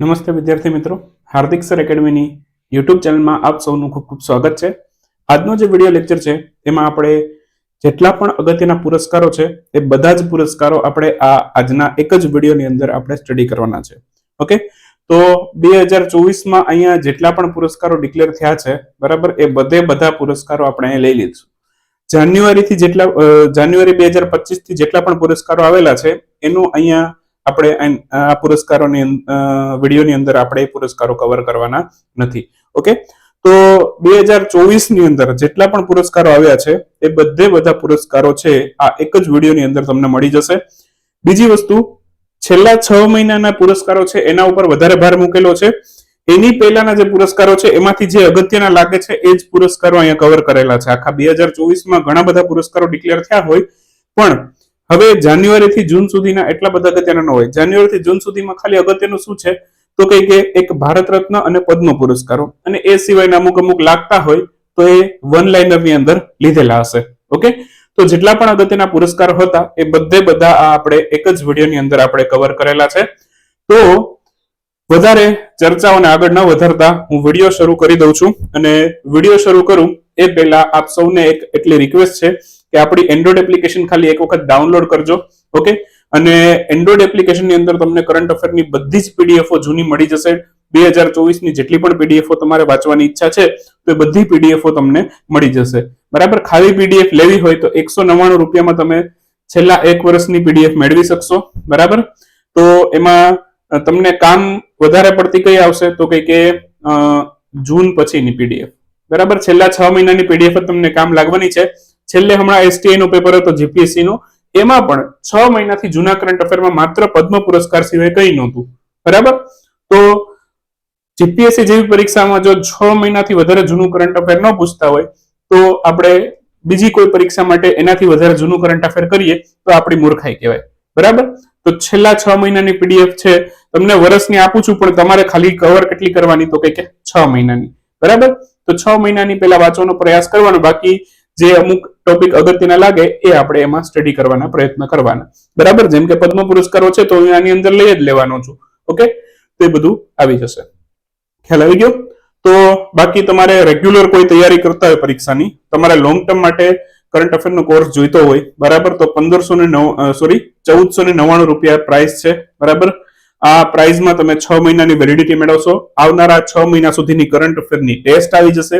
નમસ્તે વિદ્યાર્થી મિત્રો, હાર્દિક સર એકેડમીની યુટ્યુબ ચેનલમાં આપ સૌનું ખૂબ ખૂબ સ્વાગત છે. આજનો જે વિડીયો લેક્ચર છે એમાં આપણે જેટલા પણ અગત્યના પુરસ્કારો છે એ બધા જ પુરસ્કારો આપણે આજના એક જ વિડીયોની અંદર આપણે સ્ટડી કરવાના છે. ઓકે, તો 2024માં અહીંયા જેટલા પણ પુરસ્કારો ડિક્લેર થયા છે, બરાબર, એ બધા પુરસ્કારો આપણે અહીંયા લઈ લીધું. જાન્યુઆરી 2025 થી જેટલા પણ પુરસ્કારો આવેલા છે એનું અહીંયા આપણે આ પુરસ્કારોની વિડીયોની અંદર આપણે પુરસ્કારો કવર કરવાના નથી. ઓકે, તો 2024 ની અંદર જેટલા પણ પુરસ્કારો આવ્યા છે એ બધા પુરસ્કારો છે આ એક જ વિડીયોની અંદર તમને મળી જશે. બીજી વસ્તુ, છેલ્લા 6 મહિનાના પુરસ્કારો છે એના ઉપર વધારે ભાર મૂકેલો છે. એની પહેલાના જે પુરસ્કારો છે એમાંથી જે અગત્યના લાગે છે એ જ પુરસ્કારો અહીંયા કવર કરેલા છે. આખા 2024માં ઘણા બધા પુરસ્કારો ડિક્લેર થયા હોય, પણ હવે જાન્યુઆરી થી જૂન સુધીના એટલા બધા અગત્યના ન હોય. જાન્યુઆરી થી જૂન સુધીમાં ખાલી અગત્યનું શું છે તો કે એક ભારત રત્ન અને પદ્મ પુરસ્કારો, અને એ સિવાયના અમુક લાગતા હોય તો એ વન લાઇનરની અંદર લીધેલા હશે. ઓકે, તો જેટલા પણ અગત્યના પુરસ્કારો હતા એ બધા આપણે એક જ વિડીયોની અંદર આપણે કવર કરેલા છે. તો વધારે ચર્ચાઓને આગળ ન વધારતા હું વિડીયો શરૂ કરી દઉં છું. અને વિડીયો શરૂ કરું એ પહેલા આપ સૌને એક એટલી રિક્વેસ્ટ છે કે આપણી એન્ડ્રોઇડ એપ્લિકેશન ખાલી એક વખત ડાઉનલોડ કરજો. ઓકે, અને એન્ડ્રોઇડ એપ્લિકેશનની અંદર તમને કરંટ અફેરની બધી જ પીડીએફઓ જૂની મળી જશે. 2024ની જેટલી પણ પીડીએફઓ તમારે વાંચવાની ઈચ્છા છે તો એ બધી પીડીએફઓ તમને મળી જશે. બરાબર, ખાલી પીડીએફ લેવી હોય તો 199 રૂપિયામાં તમે છેલ્લા 1 વર્ષની પીડીએફ મેળવી શકશો. બરાબર, તો એમાં તમને કામ વધારે પડતી કઈ આવશે તો કઈ કે જૂન પછીની પીડીએફ. બરાબર, છેલ્લા 6 મહિનાની પીડીએફ તમને કામ લાગવાની છે. છેલ્લે હમણાં એસટીઆઈ નો પેપર હતો જીપીએસસી નો, એમાં પણ 6 મહિનાથી જૂના કરંટ અફેરમાં માત્ર પદ્મ પુરસ્કાર સિવાય કઈ નહોતું. બરાબર, તો જીપીએસસી જેવી પરીક્ષામાં જો 6 મહિનાથી વધારે જૂનું કરંટ અફેર ન પૂછતા હોય તો આપણે બીજી કોઈ પરીક્ષા માટે એનાથી વધારે જૂનું કરંટ અફેર કરીએ તો આપણી મૂર્ખાઈ કહેવાય. બરાબર, તો છેલ્લા 6 મહિનાની પીડીએફ છે, તમને વર્ષની આપું છું, પણ તમારે ખાલી કવર કેટલી કરવાની તો કે 6 મહિનાની. બરાબર, તો 6 મહિનાની પહેલા વાંચવાનો પ્રયાસ કરવાનો, બાકી જે અમુક ટોપિક અગત્યના લાગે એ આપણે એમાં સ્ટડી કરવાના પ્રયત્ન કરવાના. બરાબર, જેમ કે પદ્મ પુરસ્કારો છે તો હું આની અંદર લઈ જ લેવાનો છું. ઓકે, તો એ બધું આવી જશે. ખ્યાલ આવી ગયો? તો બાકી તમારે રેગ્યુલર કોઈ તૈયારી કરતા હોય પરીક્ષાની, તમારે લોંગ ટર્મ માટે કરંટ અફેર નો કોર્સ જોઈતો હોય, બરાબર, તો 1499 રૂપિયા પ્રાઇસ છે. બરાબર, આ પ્રાઇઝમાં તમે 6 મહિનાની વેલિડિટી મેળવશો. આવનારા 6 મહિના સુધીની કરંટ અફેરની ટેસ્ટ આવી જશે,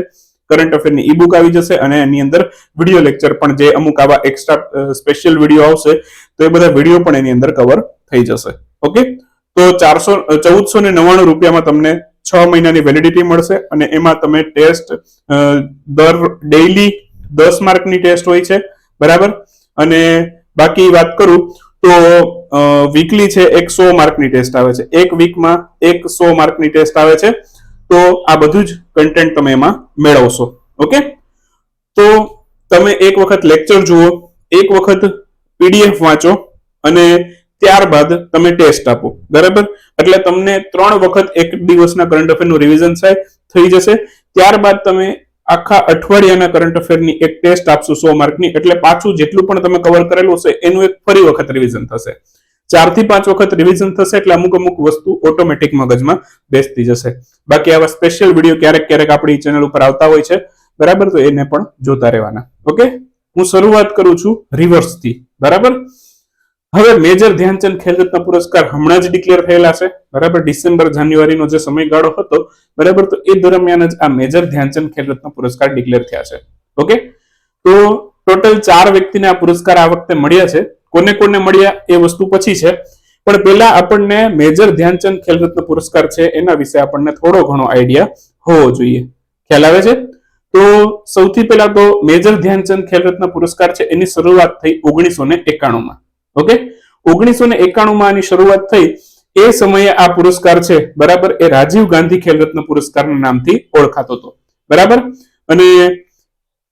કરંટ અફેરની ઈ બુક આવી જશે, અને એની અંદર વિડીયો લેક્ચર પણ, જે અમુક આવા એક્સ્ટ્રા સ્પેશિયલ વિડીયો આવશે તો એ બધા વિડીયો પણ એની અંદર કવર થઈ જશે. ઓકે, તો 1499 રૂપિયામાં તમને 6 મહિનાની વેલિડિટી મળશે, અને એમાં તમે ટેસ્ટ ડેઈલી 10 માર્કની ટેસ્ટ હોય છે. બરાબર, અને બાકી વાત કરું તો વીકલી છે 100 માર્કની ટેસ્ટ આવે છે. એક વીકમાં 100 માર્કની ટેસ્ટ આવે છે. તો આ બધું જ કન્ટેન્ટ તમે એમાં મેળવશો. ઓકે, તો તમે એક વખત લેક્ચર જુઓ, એક વખત પીડીએફ વાંચો, અને ત્યારબાદ તમે ટેસ્ટ આપો. બરાબર, એટલે તમને 3 વખત એક દિવસના કરંટ અફેરનું રિવિઝન થઈ જશે. ત્યારબાદ તમે આખા અઠવાડિયાના કરંટ અફેરની એક ટેસ્ટ આપશો 100 માર્કની, એટલે પાછું જેટલું પણ તમે કવર કરેલું હશે એનું એક ફરી વખત રિવિઝન થશે. 4 થી 5 વખત રિવિઝન થશે, એટલે અમુક વસ્તુ ઓટોમેટિક મગજમાં બેસતી જશે. બાકી આવા સ્પેશિયલ વિડીયો ક્યારેક આપણી ચેનલ ઉપર આવતા હોય છે. બરાબર, તો એને પણ જોતા રહેવાના. ઓકે, હું શરૂઆત કરું છું રિવર્સ થી. બરાબર, હવે મેજર ધ્યાનચંદ ખેલરત્ન પુરસ્કાર હમણાં જ ડિક્લેર થયેલા છે. બરાબર, ડિસેમ્બર જાન્યુઆરીનો જે સમયગાળો હતો, બરાબર, તો એ દરમિયાન જ આ મેજર ધ્યાનચંદ ખેલરત્ન પુરસ્કાર ડિક્લેર થયા છે. ઓકે, તો ટોટલ 4 વ્યક્તિને આ પુરસ્કાર આ વખતે મળ્યા છે. કોને મળ્યા એ વસ્તુ પછી છે, પણ પહેલા આપણને મેજર ધ્યાનચંદ ખેલરત્ન પુરસ્કાર છે એના વિશે આપણને થોડો ઘણો આઈડિયા હોવો જોઈએ. ખ્યાલ આવે છે? તો સૌથી પહેલા તો મેજર ધ્યાનચંદ ખેલરત્ન પુરસ્કાર છે એની શરૂઆત થઈ 1991માં. ઓકે, 1991માં આની શરૂઆત થઈ. એ સમયે આ પુરસ્કાર છે, બરાબર, એ રાજીવ ગાંધી ખેલરત્ન પુરસ્કારના નામથી ઓળખાતો હતો. બરાબર, અને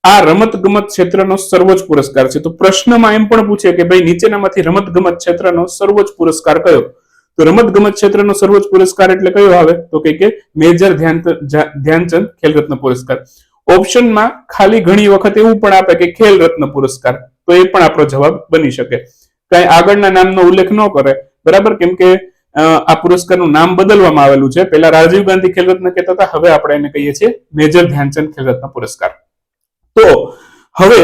આ રમત ગમત ક્ષેત્રનો સર્વોચ્ચ પુરસ્કાર છે. તો પ્રશ્નમાં એમ પણ પૂછે કે ભાઈ નીચેનામાંથી રમત ગમત ક્ષેત્રનો સર્વોચ્ચ પુરસ્કાર કયો? તો રમત ગમત ક્ષેત્રનો સર્વોચ્ચ પુરસ્કાર એટલે કયો આવે તો કે મેજર ધ્યાનચંદ ખેલરત્ન પુરસ્કાર. ઓપ્શનમાં ખાલી ઘણી વખત એવું પણ આપે કે ખેલ રત્ન પુરસ્કાર, તો એ પણ આપણો જવાબ બની શકે. કઈ આગળના નામનો ઉલ્લેખ ન કરે. બરાબર, કેમ કે આ પુરસ્કારનું નામ બદલવામાં આવેલું છે. પહેલા રાજીવ ગાંધી ખેલ રત્ન કહેતા હતા, હવે આપણે એને કહીએ છીએ મેજર ધ્યાનચંદ ખેલ રત્ન પુરસ્કાર. તો હવે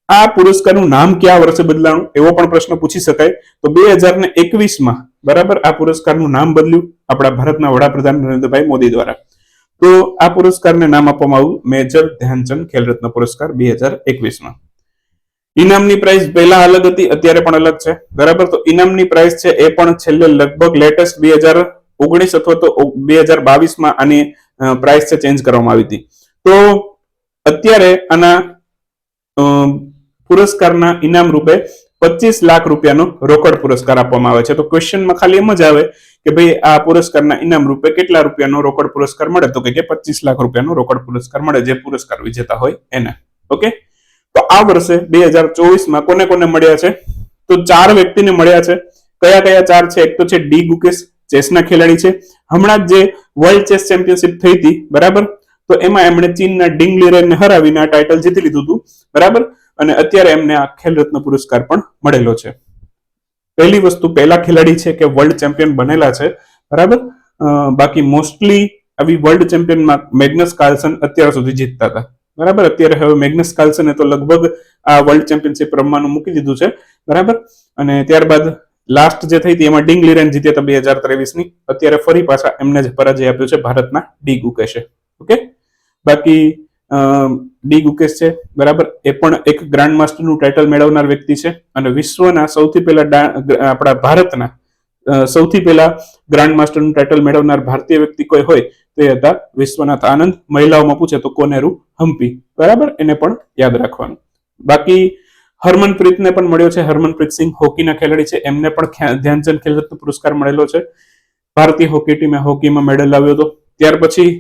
આ પુરસ્કારનું નામ કયા વર્ષે બદલાણું એવો પણ પ્રશ્ન પૂછી શકાય. તો 2021માં બરાબર આ પુરસ્કારનું નામ બદલ્યું આપણા ભારતના વડાપ્રધાન નરેન્દ્રભાઈ મોદી દ્વારા. તો આ પુરસ્કારને નામ આપવામાં આવ્યું મેજર ધ્યાનચંદ ખેલ રત્ન પુરસ્કાર 2021માં. ઇનામની પ્રાઇસ પહેલા અલગ હતી, અત્યારે પણ અલગ છે બરાબર. તો ઇનામની પ્રાઇસ છે એ પણ છેલ્લે લગભગ લેટેસ્ટ 2019 અથવા તો 2022માં આની પ્રાઇસ છે ચેન્જ કરવામાં આવી હતી. તો અત્યારે આના પુરસ્કારના ઇનામ રૂપે 25 લાખ રૂપિયાનો રોકડ પુરસ્કાર આપવામાં આવે છે. તો ક્વેશ્ચનમાં ખાલી એમ જ આવે કે ભાઈ આ પુરસ્કારના ઇનામ રૂપે કેટલા રૂપિયાનો રોકડ પુરસ્કાર મળે, તો કે 25 લાખ રૂપિયાનો રોકડ પુરસ્કાર મળે જે પુરસ્કાર વિજેતા હોય એને. ઓકે, તો આ વર્ષે 2024માં કોને કોને મળ્યા છે? તો 4 વ્યક્તિને મળ્યા છે. કયા કયા 4 છે? એક તો છે ડી ગુકેશ, ચેસના ખેલાડી છે. હમણાં જ જે વર્લ્ડ ચેસ ચેમ્પિયનશિપ થઈ હતી બરાબર, તો એમાં એમણે ચીનના ડિંગ લીરેનને હરાવીને આ ટાઇટલ જીતી લીધું હતું બરાબર. અને અત્યારે એમને આ ખેલ રત્ન પુરસ્કાર પણ મળેલો છે. પહેલી વસ્તુ, પહેલા ખેલાડી છે કે વર્લ્ડ ચેમ્પિયન બનેલા છે બરાબર. બાકી મોસ્ટલી આવી વર્લ્ડ ચેમ્પિયનમાં મેગ્નસ કાર્લસન અત્યાર સુધી જીતતા હતા બરાબર. અત્યારે હવે મેગ્નસ કાર્લસને તો લગભગ આ વર્લ્ડ ચેમ્પિયનશિપ રમવાનું મૂકી દીધું છે બરાબર. અને ત્યારબાદ લાસ્ટ જે થઈ હતી એમાં ડિંગ લીરેન જીત્યા હતા 2023ની. અત્યારે ફરી પાછા એમને જ પરાજય આપ્યો છે ભારતના ડી ગુકેશે. ઓકે, બાકી ડી ગુકેશ છે બરાબર, એ પણ એક ગ્રાન્ડ માસ્ટરનું ટાઇટલ મેળવનાર વ્યક્તિ છે. અને વિશ્વના સૌથી પહેલા આપણા ભારતના સૌથી પહેલા ગ્રાન્ડ માસ્ટરનું ટાઇટલ મેળવનાર ભારતીય વ્યક્તિ કોઈ હોય તો એ હતા વિશ્વનાથ આનંદ. મહિલાઓમાં પૂછે તો કોનેરુ હમ્પી બરાબર, એને પણ યાદ રાખવાનું. બાકી હરમનપ્રીતને પણ મળ્યો છે. હરમનપ્રીત સિંહ હોકીના ખેલાડી છે, એમને પણ ધ્યાનચંદ ખેલ રત્ન પુરસ્કાર મળેલો છે. ભારતીય હોકી ટીમે હોકીમાં મેડલ લાવ્યો હતો. ત્યાર પછી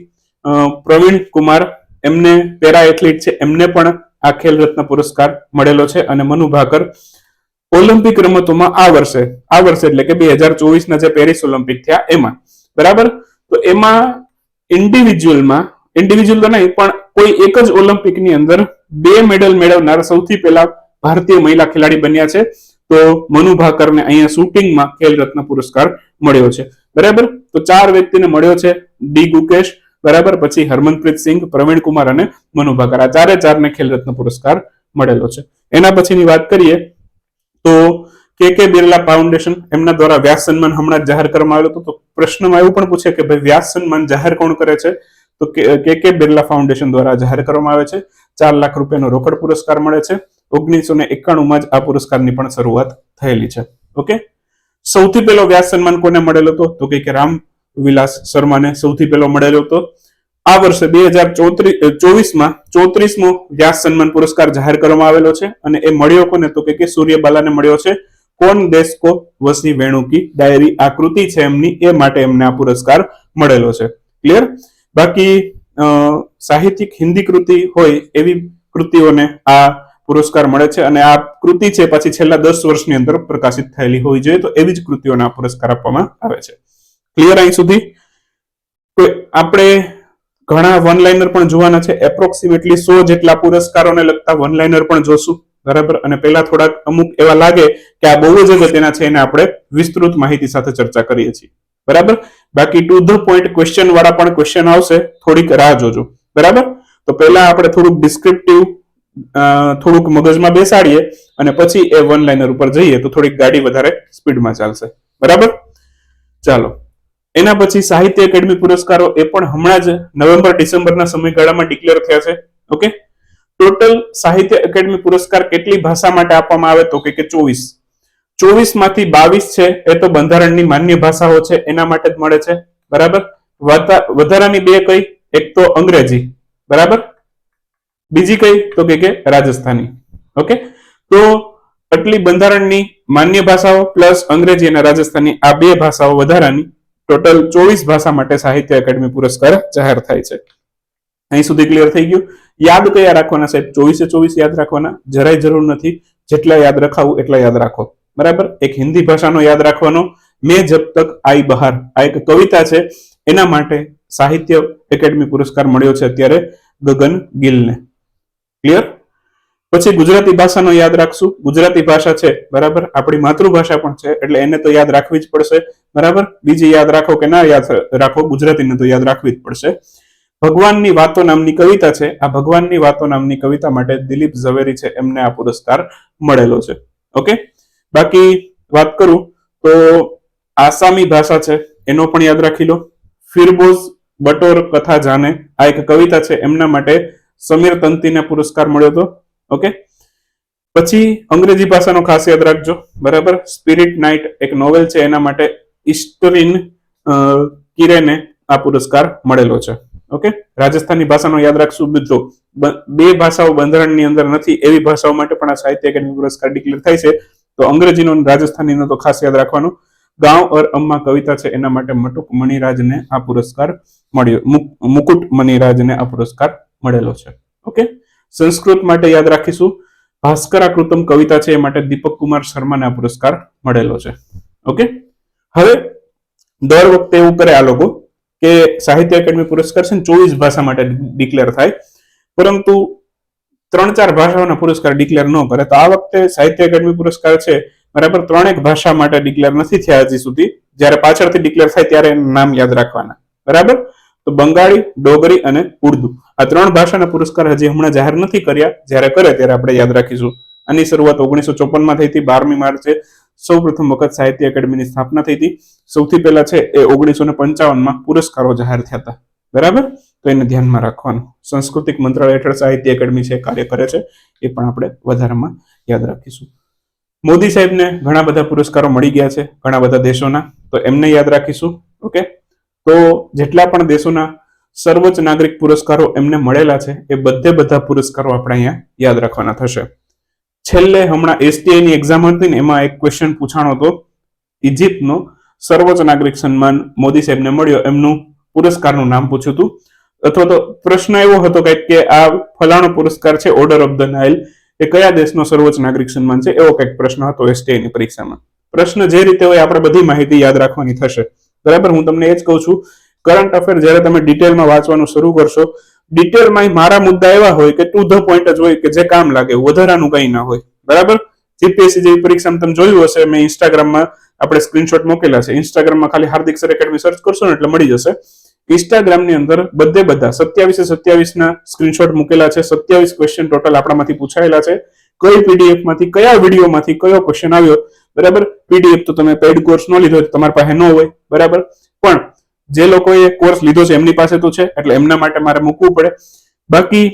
પ્રવીણ કુમાર, એમને પેરા એથ્લીટ છે, એમને પણ આ ખેલ રત્ન પુરસ્કાર મળેલો છે. અને મનુ ભાકર ઓલિમ્પિક રમતોમાં આ વર્ષે એટલે કે 2024ના જે પેરિસ ઓલિમ્પિક થયા એમાં બરાબર, તો એમાં ઇન્ડિવિજ્યુઅલ તો નહીં પણ કોઈ એક જ ઓલિમ્પિકની અંદર 2 મેડલ મેળવનાર સૌથી પહેલા ભારતીય મહિલા ખેલાડી બન્યા છે. તો મનુ ભાકરને અહીંયા શૂટિંગમાં ખેલ રત્ન પુરસ્કાર મળ્યો છે બરાબર. તો 4 વ્યક્તિને મળ્યો છે, ડી ગુકેશ બરાબર, પછી હરમનપ્રીત સિંહ, પ્રવીણ કુમાર અને મનુ ભાકર. આ 4 ને ખેલ રત્ન પુરસ્કાર મળેલો છે. એના પછીની વાત કરીએ તો કે બિરલા ફાઉન્ડેશન, એમના દ્વારા વ્યાસ સન્માન હમણાં જાહેર કરવામાં આવ્યો હતો. તો પ્રશ્નમાં એવું પણ પૂછે કે ભાઈ વ્યાસ સન્માન જાહેર કોણ કરે છે? તો કે બિરલા ફાઉન્ડેશન દ્વારા જાહેર કરવામાં આવે છે. 4 લાખ રૂપિયાનો રોકડ પુરસ્કાર મળે છે. 1991માં જ આ પુરસ્કારની પણ શરૂઆત થયેલી છે. ઓકે, સૌથી પહેલો વ્યાસ સન્માન કોને મળેલો હતો? તો કે રામ વિલાસ શર્માને સૌથી પહેલો મળેલો હતો. આ વર્ષે 2024માં 34મો વ્યાસ સન્માન પુરસ્કાર જાહેર કરવામાં આવેલો છે. અને એ મળ્યો કોને? તો કે સૂર્યબાલાને મળ્યો છે. કોણ દેશ કો વસી વેણુ કી ડાયરી, આ કૃતિ છે એમની, એ માટે એમને આ પુરસ્કાર મળેલો છે. ક્લિયર? બાકી સાહિત્યિક હિન્દી કૃતિ હોય એવી કૃતિઓને આ પુરસ્કાર મળે છે. અને આ કૃતિ છે પછી છેલ્લા 10 વર્ષની અંદર પ્રકાશિત થયેલી હોવી જોઈએ, તો એવી જ કૃતિઓને આ પુરસ્કાર આપવામાં આવે છે. ક્લિયર અહીં સુધી? આપણે ઘણા વન લાઇનર પણ જોવાના છે. એપ્રોક્સિમેટલી 100 જેટલા પુરસ્કારોને લગતા વન લાઇનર પણ જોશું બરાબર. અને પહેલા થોડાક અમુક એવા લાગે કે આ બહુ જ અગત્યના છે, એને આપણે વિસ્તૃત માહિતી સાથે ચર્ચા કરીએ છીએ બરાબર. બાકી ટુ ધ પોઈન્ટ ક્વેશ્ચન વાળા પણ ક્વેશ્ચન આવશે, થોડીક રાહ જોજો બરાબર. તો પહેલા આપણે થોડુંક ડિસ્ક્રિપ્ટિવ થોડુંક મગજમાં બેસાડીએ અને પછી એ વન લાઇનર ઉપર જઈએ તો થોડીક ગાડી વધારે સ્પીડમાં ચાલશે બરાબર. ચાલો, એના પછી સાહિત્ય એકેડમી પુરસ્કારો, એ પણ હમણાં જ નવેમ્બર-ડિસેમ્બરના સમયગાળામાં ડિક્લેર થયા છે. ઓકે, ટોટલ સાહિત્ય એકેડમી પુરસ્કાર કેટલી ભાષા માટે આપવામાં આવે? તો કે 24 માંથી 22 છે એ તો બંધારણની માન્ય ભાષાઓ છે એના માટે જ મળે છે બરાબર. વધારાની 2 કઈ? એક તો અંગ્રેજી બરાબર, બીજી કઈ? તો કે રાજસ્થાની. ઓકે, તો આટલી બંધારણની માન્ય ભાષાઓ પ્લસ અંગ્રેજી અને રાજસ્થાની, આ 2 ભાષાઓ વધારાની, ટોટલ 24 ભાષા માટે સાહિત્ય એકેડમી પુરસ્કાર જાહેર થાય છે. અહીં સુધી ક્લિયર થઈ ગયું? યાદ કયા રાખવાના સાહેબ? 24 યાદ રાખવાના, જરાય જરૂર નથી. જેટલા યાદ રખાવું એટલા યાદ રાખો બરાબર. એક હિન્દી ભાષાનો યાદ રાખવાનો, મેં જબ તક આઈ બહાર, આ એક કવિતા છે, એના માટે સાહિત્ય એકેડમી પુરસ્કાર મળ્યો છે અત્યારે ગગન ગિલને. ક્લિયર? પછી ગુજરાતી ભાષાનો યાદ રાખશું. ગુજરાતી ભાષા છે બરાબર, આપણી માતૃભાષા પણ છે, એટલે એને તો યાદ રાખવી જ પડશે બરાબર. બીજી યાદ રાખો કે ના યાદ રાખો, ગુજરાતીને તો યાદ રાખવી જ પડશે. ભગવાનની વાતો નામની કવિતા છે. આ ભગવાનની વાતો નામની કવિતા માટે દિલીપ ઝવેરી છે, એમને આ પુરસ્કાર મળેલો છે. ઓકે, બાકી વાત કરું તો આસામી ભાષા છે એનો પણ યાદ રાખી લો. ફિરબોઝ બટોર કથા જાને, આ એક કવિતા છે, એમના માટે સમીર તંતીને પુરસ્કાર મળ્યો હતો. ઓકે, પછી અંગ્રેજી ભાષાનો ખાસ યાદ રાખજો બરાબર. સ્પિરિટ નાઇટ એક નોવેલ છે, એના માટે ઇસ્ટરીન કિરેને આ પુરસ્કાર મળેલો છે. ઓકે, રાજસ્થાની ભાષાનો યાદ રાખશું. મિત્રો, બે ભાષાઓ બંધારણની અંદર નથી એવી ભાષાઓ માટે પણ આ સાહિત્ય એકેડમી પુરસ્કાર ડિક્લેર થાય છે. તો અંગ્રેજીનો અને રાજસ્થાનીનો તો ખાસ યાદ રાખવાનું. ગાંવ ઓર અમ્મા કવિતા છે, એના માટે મટુક મણિરાજને આ પુરસ્કાર મળ્યો, મુકુટ મણિરાજને આ પુરસ્કાર મળેલો છે. ઓકે, સંસ્કૃત માટે યાદ રાખીશું. ભાસ્કરાકૃતમ કવિતા છે, એ માટે દીપક કુમાર શર્માને આ પુરસ્કાર મળેલો છે. ઓકે, હવે દર વખતે એવું કરે આ લોકો કે સાહિત્ય એકેડમી પુરસ્કાર છે 24 ભાષા માટે ડિક્લેર થાય, પરંતુ 3-4 ભાષાઓના પુરસ્કાર ડિક્લેર ન કરે. તો આ વખતે સાહિત્ય એકેડમી પુરસ્કાર છે બરાબર 3 ભાષા માટે ડિક્લેર નથી થયા હજી સુધી. જ્યારે પાછળથી ડિક્લેર થાય ત્યારે નામ યાદ રાખવાના બરાબર. તો બંગાળી, ડોગરી અને ઉર્દુ, આ 3 ભાષાના પુરસ્કાર હજી હમણાં જાહેર નથી કર્યા. જ્યારે કરે ત્યારે આપણે યાદ રાખીશું. આની શરૂઆત 1954 માં થઈ હતી. 12મી માર્ચે સૌ પ્રથમ વખત સાહિત્ય એકેડમીની સ્થાપના થઈ હતી. સૌથી પહેલા છે એ 1955 માં પુરસ્કારો જાહેર થયા હતા બરાબર. તો એને ધ્યાનમાં રાખવાનું. સાંસ્કૃતિક મંત્રાલય હેઠળ સાહિત્ય એકેડમી છે કાર્ય કરે છે, એ પણ આપણે વધારામાં યાદ રાખીશું. મોદી સાહેબને ઘણા બધા પુરસ્કારો મળી ગયા છે ઘણા બધા દેશોના, તો એમને યાદ રાખીશું. ઓકે, તો જેટલા પણ દેશોના સર્વોચ્ચ નાગરિક પુરસ્કારો એમને મળેલા છે એ બધા પુરસ્કારો આપણે અહીંયા યાદ રાખવાના થશે. છેલ્લે હમણાં STI ની એક્ઝામ હતી ને, એમાં એક ક્વેશ્ચન પૂછાણો હતો. ઇજિપ્તનો સર્વોચ્ચ નાગરિક સન્માન મોદી સાહેબને મળ્યો, એમનું પુરસ્કારનું નામ પૂછ્યું હતું. અથવા તો પ્રશ્ન એવો હતો કે આ ફલાણો પુરસ્કાર છે ઓર્ડર ઓફ ધ નાઇલ, એ કયા દેશનો સર્વોચ્ચ નાગરિક સન્માન છે, એવો કંઈક પ્રશ્ન હતો STI ની પરીક્ષામાં. પ્રશ્ન જે રીતે હોય આપણે બધી માહિતી યાદ રાખવાની થશે બરાબર. હું તમને એ જ કહું છું, કરંટ અફેર જ્યારે તમે ડિટેલમાં વાંચવાનું શરૂ કરશો, ડિટેલમાં મારા મુદ્દા એવા હોય કે ટુ ધ પોઈન્ટ જ હોય, કે જે કામ લાગે, વધારાનું કંઈ ના હોય બરાબર. જીપીએસસી જેવી પરીક્ષામાં તમે જોયું હશે, મેં ઇન્સ્ટાગ્રામમાં આપણે સ્ક્રીનશોટ મૂકેલા છે. ઇન્સ્ટાગ્રામમાં ખાલી હાર્દિક સર એકેડમી સર્ચ કરશો ને એટલે મળી જશે. ઇન્સ્ટાગ્રામની અંદર બધા 27 ના સ્ક્રીનશોટ મૂકેલા છે. 27 ક્વેશ્ચન ટોટલ આપણામાંથી પૂછાયેલા છે. કઈ પીડીએફ માંથી, કયા વિડીયોમાંથી કયો ક્વેશ્ચન આવ્યો બરાબર. પીડીએફ તો તમે પેઇડ કોર્સ નો લીધો તમારી પાસે ન હોય બરાબર, પણ જે લોકોએ કોર્સ લીધો છે એમની પાસે તો છે, એટલે એમના માટે મારે મૂકવું પડે. બાકી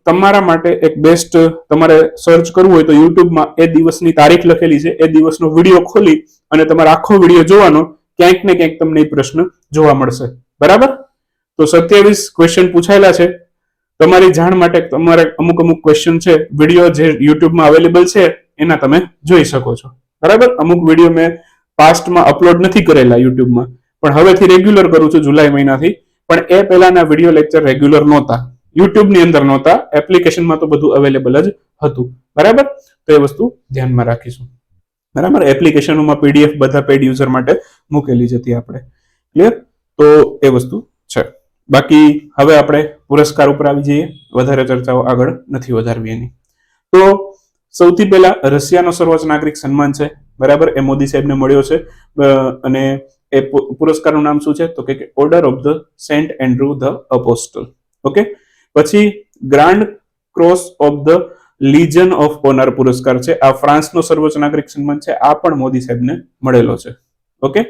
તમારા માટે એક બેસ્ટ, તમારે સર્ચ કરવું હોય તો યુટ્યુબમાં એ દિવસની તારીખ લખેલી છે, એ દિવસનો વિડીયો ખોલી અને તમારે આખો વિડીયો જોવાનો, ક્યાંક ને ક્યાંક તમને એ પ્રશ્ન જોવા મળશે બરાબર. તો 27 ક્વેશ્ચન પૂછાયેલા છે. તમારી જાણ માટે તમારે અમુક ક્વેશ્ચન છે, વિડીયો જે યુટ્યુબમાં અવેલેબલ છે એના તમે જોઈ શકો છો બરાબર. અમુક વિડીયો મેં પાસ્ટમાં અપલોડ નથી કરેલા યુટ્યુબમાં, પણ હવેથી રેગ્યુલર કરું છું જુલાઈ મહિનાથી. પણ એ પહેલાના વિડીયો લેક્ચર રેગ્યુલર નહોતા, યુટ્યુબની અંદર નહોતા, એપ્લિકેશનમાં તો બધું અવેલેબલ જ હતું બરાબર. તો એ વસ્તુ ધ્યાનમાં રાખીશું બરાબર. એપ્લિકેશનોમાં PDF બધા પેડ યુઝર માટે મૂકેલી જ હતી આપણે. ક્લિયર? તો એ વસ્તુ છે. બાકી હવે આપણે પુરસ્કાર ઉપર આવી જઈએ, વધારે ચર્ચાઓ આગળ નથી વધારવી એની. તો સૌથી પહેલા રશિયાનો સર્વોચ્ચ નાગરિક સન્માન છે બરાબર, એ મોદી સાહેબને મળ્યો છે. અને એ પુરસ્કારનું નામ શું છે તો કે order of the Saint Andrew the Apostle. Okay, પછી grand cross of the legion of honour પુરસ્કાર છે. આ ફ્રાન્સનો સર્વોચ્ચ નાગરિક સન્માન છે, આ પણ મોદી સાહેબને મળેલો છે. Okay,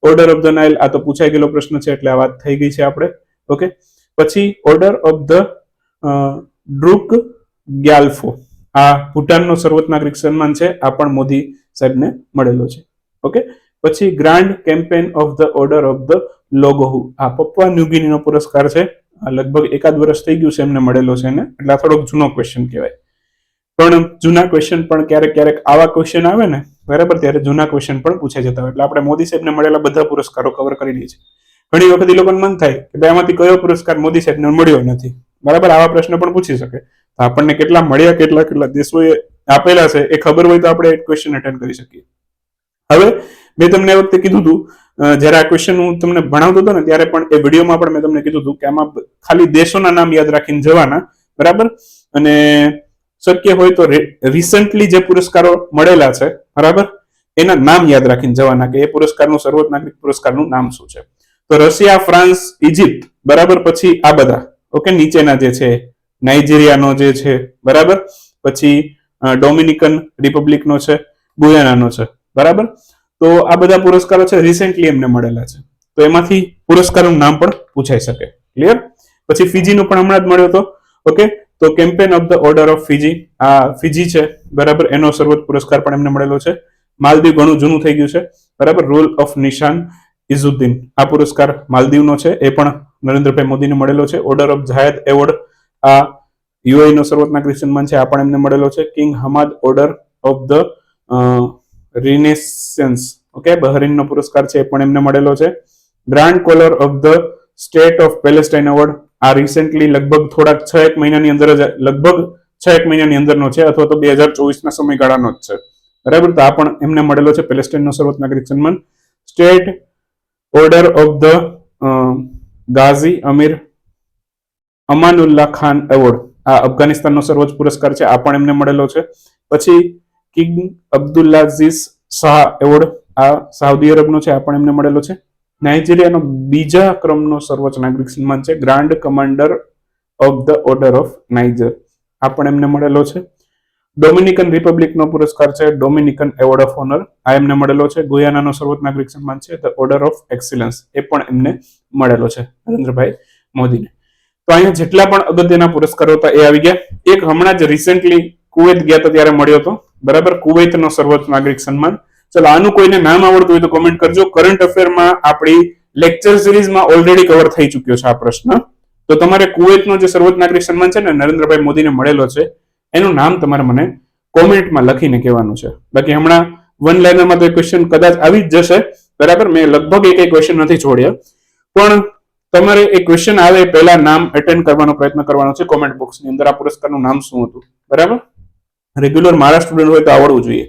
order of the Nile આ તો પૂછાઈ ગયેલો પ્રશ્ન છે, એટલે આ વાત થઈ ગઈ છે આપણે. ઓકે, પછી ઓર્ડર ઓફ ધ ડ્રુક ગ્યાલ્ફો, આ ભૂટાનનો સર્વોચ્ચ નાગરિક સન્માન છે, આ પણ મોદી સાહેબને મળેલો છે. ઓકે, પછી grand campaign of the order of the Logohu, આ પપ્પુઆ ન્યૂગિનીનો પુરસ્કાર છે. લગભગ 1 વર્ષ થઈ ગયું છે એમને મળેલો છે ને, એટલે આ થોડોક જૂનો ક્વેશ્ચન કહેવાય. પણ જૂના ક્વેશ્ચન પણ ક્યારેક આવા ક્વેશ્ચન આવે ને બરાબર, ત્યારે જૂના ક્વેશ્ચન પણ પૂછાઈ જતા હોય. એટલે આપણે મોદી સાહેબને મળેલા બધા પુરસ્કારો કવર કરી લઈએ છીએ. ઘણી વખત એ લોકોને મન થાય કે આમાંથી કયો પુરસ્કાર મોદી સાહેબને મળ્યો નથી બરાબર, આવા પ્રશ્ન પણ પૂછી શકે. તો આપણને કેટલા મળ્યા, કેટલા દેશોએ આપેલા છે એ ખબર હોય તો આપણે એક ક્વેશ્ચન અટેન્ડ કરી શકીએ. હવે મેં તમને એ વખતે કીધું હતું, જયારે આ ક્વેશ્ચન હું તમને ભણાવતો હતો ને ત્યારે પણ એ વિડીયોમાં પણ મેં તમને કીધું હતું કે આમાં ખાલી દેશોના નામ યાદ રાખીને જવાના બરાબર. અને શક્ય હોય તો રિસન્ટલી જે પુરસ્કારો મળેલા છે બરાબર એના નામ યાદ રાખીને જવાના કે એ પુરસ્કારનું સર્વોચ્ચ નાગરિક પુરસ્કારનું નામ શું છે. તો રશિયા, ફ્રાન્સ, ઇજિપ્ત બરાબર, પછી આ બધા ઓકે નીચેના જે છે, નાઇજીરિયાનો જે છે બરાબર, પછી ડોમિનિકન રિપબ્લિકનો છે, ગુયાનાનો છે બરાબર. તો આ બધા પુરસ્કારો છે રિસેન્ટલી એમને મળેલા છે, તો એમાંથી પુરસ્કારનું નામ પણ પૂછાઈ શકે. ક્લિયર? પછી ફિજીનું પણ હમણાં જ મળ્યો હતો. ઓકે, તો campaign of the order of Fiji, આ ફિજી છે બરાબર, એનો સર્વોચ્ચ પુરસ્કાર પણ એમને મળેલો છે. માલદીવ ઘણું જૂનું થઈ ગયું છે બરાબર, રોલ ઓફ નિશાન ઇઝુદ્દીન, આ પુરસ્કાર માલદીવનો છે, એ પણ નરેન્દ્રભાઈ મોદીને મળેલો છે. ઓર્ડર ઓફ ઝાયદ એવોર્ડ, આ યુએઈ નો સર્વોચ્ચ નાગરિક સન્માન છે, આ પણ એમને મળેલો છે. King Hamad order of the renaissance, okay, બહરીનનો પુરસ્કાર છે, એ પણ એમને મળેલો છે. Grand collar of the state of Palestine award, આ રિસેન્ટલી લગભગ થોડાક 6-1 મહિનાની અંદર જ, લગભગ 6-1 મહિનાની અંદરનો છે, અથવા તો 2024 ના સમયગાળાનો જ છે બરાબર. તો આ પણ એમને મળેલો છે, પેલેસ્ટાઇનનો સર્વોચ્ચ નાગરિક સન્માન. State order of the Ghazi Amir Amanullah Khan award, આ અફઘાનિસ્તાનનો સર્વોચ્ચ પુરસ્કાર છે, આ પણ એમને મળેલો છે. પછી કિંગ અબ્દુલ્લાઝીઝ શાહ એવોર્ડ, આ સાઉદી અરબનો છે, આ પણ એમને મળેલો છે. નાઇજીરિયાનો બીજા ક્રમનો સર્વોચ્ચ નાગરિક સન્માન છે, grand commander of the order of Niger, આ પણ એમને મળેલો છે. ડોમિનિકન રિપબ્લિકનો પુરસ્કાર છે, ડોમિનિકન એવોર્ડ ઓફ ઓનર, આ એમને મળેલો છે. ગુયાનાનો સર્વોચ્ચ નાગરિક સન્માન છે, ધ ઓર્ડર ઓફ એક્સિલન્સ, એ પણ એમને મળેલો છે નરેન્દ્રભાઈ મોદીને. તો અહીંયા જેટલા પણ અગત્યના પુરસ્કારો હતા એ આવી ગયા. એક હમણાં જ રિસેન્ટલી કુવૈત ગયા હતા ત્યારે મળ્યો હતો બરાબર, કુવૈતનો સર્વોચ્ચ નાગરિક સન્માન. ચલો આનું કોઈને નામ આવડતું હોય તો કોમેન્ટ કરજો. કરંટ અફેરમાં આપણી લેક્ચર સિરીઝમાં ઓલરેડી કવર થઈ ચુક્યો છે આ પ્રશ્ન. તો તમારે કુવૈતનો જે સર્વોચ્ચ નાગરિક સન્માન છે ને નરેન્દ્રભાઈ મોદીને મળેલો છે, એનું નામ તમારે મને કોમેન્ટમાં લખીને કહેવાનું છે. બાકી હમણાં વન લાઇનરમાં તો ક્વેશ્ચન કદાચ આવી જ જશે બરાબર, મેં લગભગ એક ક્વેશ્ચન નથી છોડ્યા, પણ તમારે એ ક્વેશ્ચન આવે પહેલા નામ અટેન્ડ કરવાનો પ્રયત્ન કરવાનો છે કોમેન્ટ બોક્સની અંદર, આ પુરસ્કારનું નામ શું હતું બરાબર. રેગ્યુલર મારા સ્ટુડન્ટ હોય તો આવડવું જોઈએ.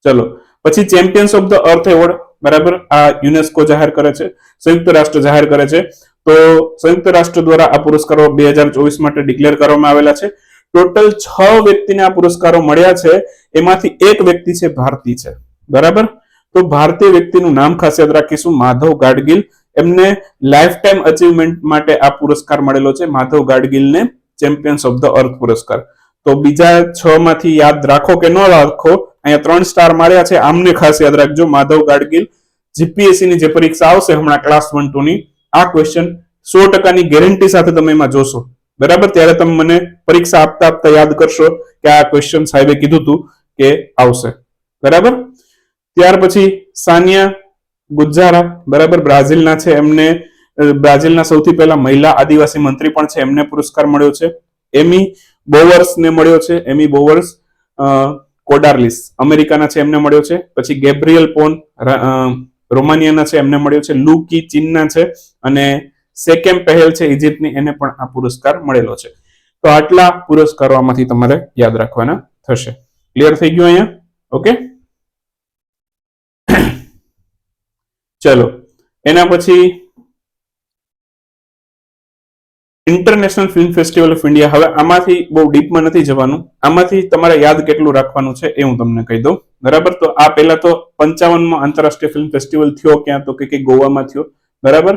ચલો પછી champions of the earth award બરાબર, આ યુનેસ્કો જાહેર કરે છે, સંયુક્ત રાષ્ટ્ર જાહેર કરે છે. તો સંયુક્ત રાષ્ટ્ર દ્વારા આ પુરસ્કારો 2024 માટે ડિક્લેર કરવામાં આવેલા છે. ટોટલ 6 વ્યક્તિને આ પુરસ્કારો મળ્યા છે, એમાંથી એક વ્યક્તિ છે ભારતી છે બરાબર. તો ભારતીય વ્યક્તિનું નામ ખાસ યાદ રાખીશું, માધવ ગાડગીલ. એમને લાઈફ ટાઈમ અચીવમેન્ટ માટે આ પુરસ્કાર મળેલો છે, માધવ ગાડગીલને ચેમ્પિયન્સ ઓફ ધ અર્થ પુરસ્કાર. તો બીજા 6 માંથી યાદ રાખો કે ન રાખો, અહીંયા 3 સ્ટાર માર્યા છે, આમને ખાસ યાદ રાખજો. માધવ ગાડગીલ, જીપીએસસી ની જે પરીક્ષા આવશે હમણાં ક્લાસ 1-2 ની, આ ક્વેશ્ચન 100% ની ગેરંટી સાથે તમે એમાં જોશો બરાબર. ત્યારે તમે મને પરીક્ષા આપતા આપતા યાદ કરશો કે આ ક્વેશ્ચન સાહેબે કીધું હતું કે આવશે બરાબર. ત્યાર પછી સાનિયા ગુજારા બરાબર, બ્રાઝિલના છે, એમને બ્રાઝિલના સૌથી પહેલા મહિલા આદિવાસી મંત્રી પણ છે, એમને પુરસ્કાર મળ્યો છે. એમી બોવર્સ ને મળ્યો છે, એમી બોવર્સ કોડાર્લિસ અમેરિકાના છે, એમને મળ્યો છે. પછી ગેબ્રિયલ પોન રોમાનિયાના છે, એમને મળ્યો છે. લુકી ચીનના છે, અને સેકેમ પહેલ છે ઇજિપ્તની, એને પણ આ પુરસ્કાર મળેલો છે. તો આટલા પુરસ્કારો આમાંથી તમારે યાદ રાખવાના થશે. ક્લિયર થઈ ગયું અહીંયા? ઓકે, ચલો એના પછી international film festival of India. હવે આમાંથી બહુ ડીપમાં નથી જવાનું, આમાંથી તમારે યાદ કેટલું રાખવાનું છે એ હું તમને કહી દઉં બરાબર. તો આ પહેલા તો 55મો આંતરરાષ્ટ્રીય ફિલ્મ ફેસ્ટિવલ થયો ક્યાં, તો કે ગોવામાં થયો બરાબર.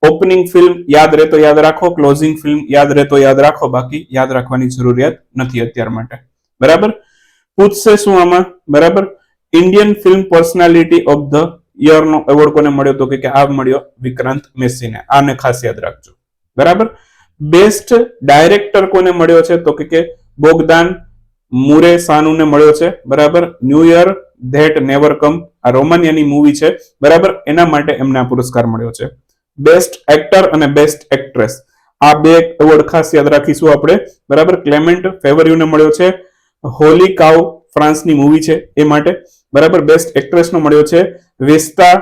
ઓપનિંગ ફિલ્મ યાદ રહે તો યાદ રાખો, ક્લોઝિંગ ફિલ્મ યાદ રહે તો યાદ રાખો, બાકી યાદ રાખવાની જરૂરિયાત નથી અત્યાર માટે બરાબર. પૂછશે શું આમાં બરાબર, Indian film personality of the year નો એવોર્ડ કોને મળ્યો, તો કે આ મળ્યો વિક્રાંત મેસીને, આને ખાસ યાદ રાખજો બરાબર. બેસ્ટ ડાયરેક્ટર કોને મળ્યો છે, તો કે બોગદાન મુરેસાનુને મળ્યો છે બરાબર. ન્યુ યર ધેટ નેવર કમ, આ રોમાનિયાની મૂવી છે બરાબર, એના માટે એમને આ પુરસ્કાર મળ્યો છે. બેસ્ટ એક્ટર અને બેસ્ટ એક્ટ્રેસ, આ બે એવોર્ડ ખાસ યાદ રાખીશું આપણે બરાબર. ક્લેમેન્ટ ફેવર્યુને મળ્યો છે, હોલી કાઉ ફ્રાન્સની મૂવી છે એ માટે બરાબર. બેસ્ટ એક્ટ્રેસનો મળ્યો છે વેસ્તા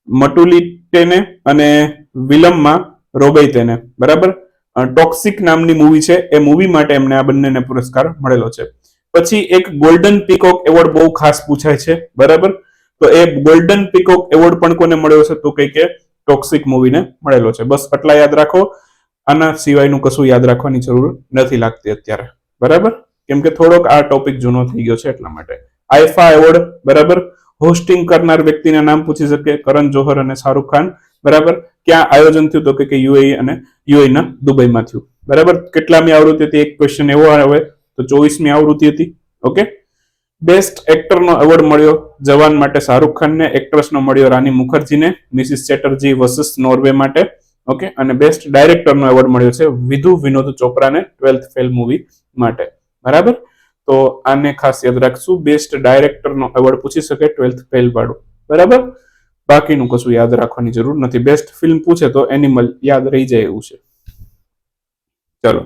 મટુલિટેને અને વિલમમાં રોબેઇતેને બરાબર. ટોક્સિક નામની મૂવી છે, એ મૂવી માટે એમને આ બંનેને પુરસ્કાર મળેલો છે. પછી એક ગોલ્ડન પીકોક એવોર્ડ બહુ ખાસ પૂછાય છે બરાબર. તો એ ગોલ્ડન પીકોક એવોર્ડ પણ કોને મળ્યો છે, તો કે ટોક્સિક મૂવીને મળેલો છે. બસ આટલા યાદ રાખો, આના સિવાયનું કશું યાદ રાખવાની જરૂર નથી લાગતી અત્યારે બરાબર. કેમ કે થોડોક આ ટોપિક જૂનો થઈ ગયો છે એટલા માટે. આઈફા એવોર્ડ, બરાબર, હોસ્ટિંગ કરનાર વ્યક્તિના નામ પૂછી શકે, કરણ જોહર અને શાહરૂખ ખાન, બરાબર. ક્યાં આયોજન થયું? તો કે યુએઈ અને યુએઈના દુબઈમાં થયું, બરાબર. કેટલામી આવૃત્તિ હતી? એક ક્વેશ્ચન એવો આવે તો 24મી આવૃત્તિ હતી. ઓકે. બેસ્ટ એક્ટરનો એવોર્ડ મળ્યો જવાન માટે શાહરૂખ ખાનને, એક્ટ્રેસનો મળ્યો રાની મુખર્જીને, મિસિસ ચેટર્જી વર્સસ નોર્વે માટે. ઓકે. અને બેસ્ટ ડાયરેક્ટરનો એવોર્ડ મળ્યો છે Vidhu Vinod ચોપરાને 12th fail movie માટે, બરાબર. તો આને ખાસ યાદ રાખશું, બેસ્ટ ડાયરેક્ટરનો એવોર્ડ પૂછી શકે 12th ફેલ વાળું, બરાબર. બાકીનું કશું યાદ રાખવાની જરૂર નથી. બેસ્ટ ફિલ્મ પૂછે તો એનિમલ યાદ રહી જાય એવું છે. ચલો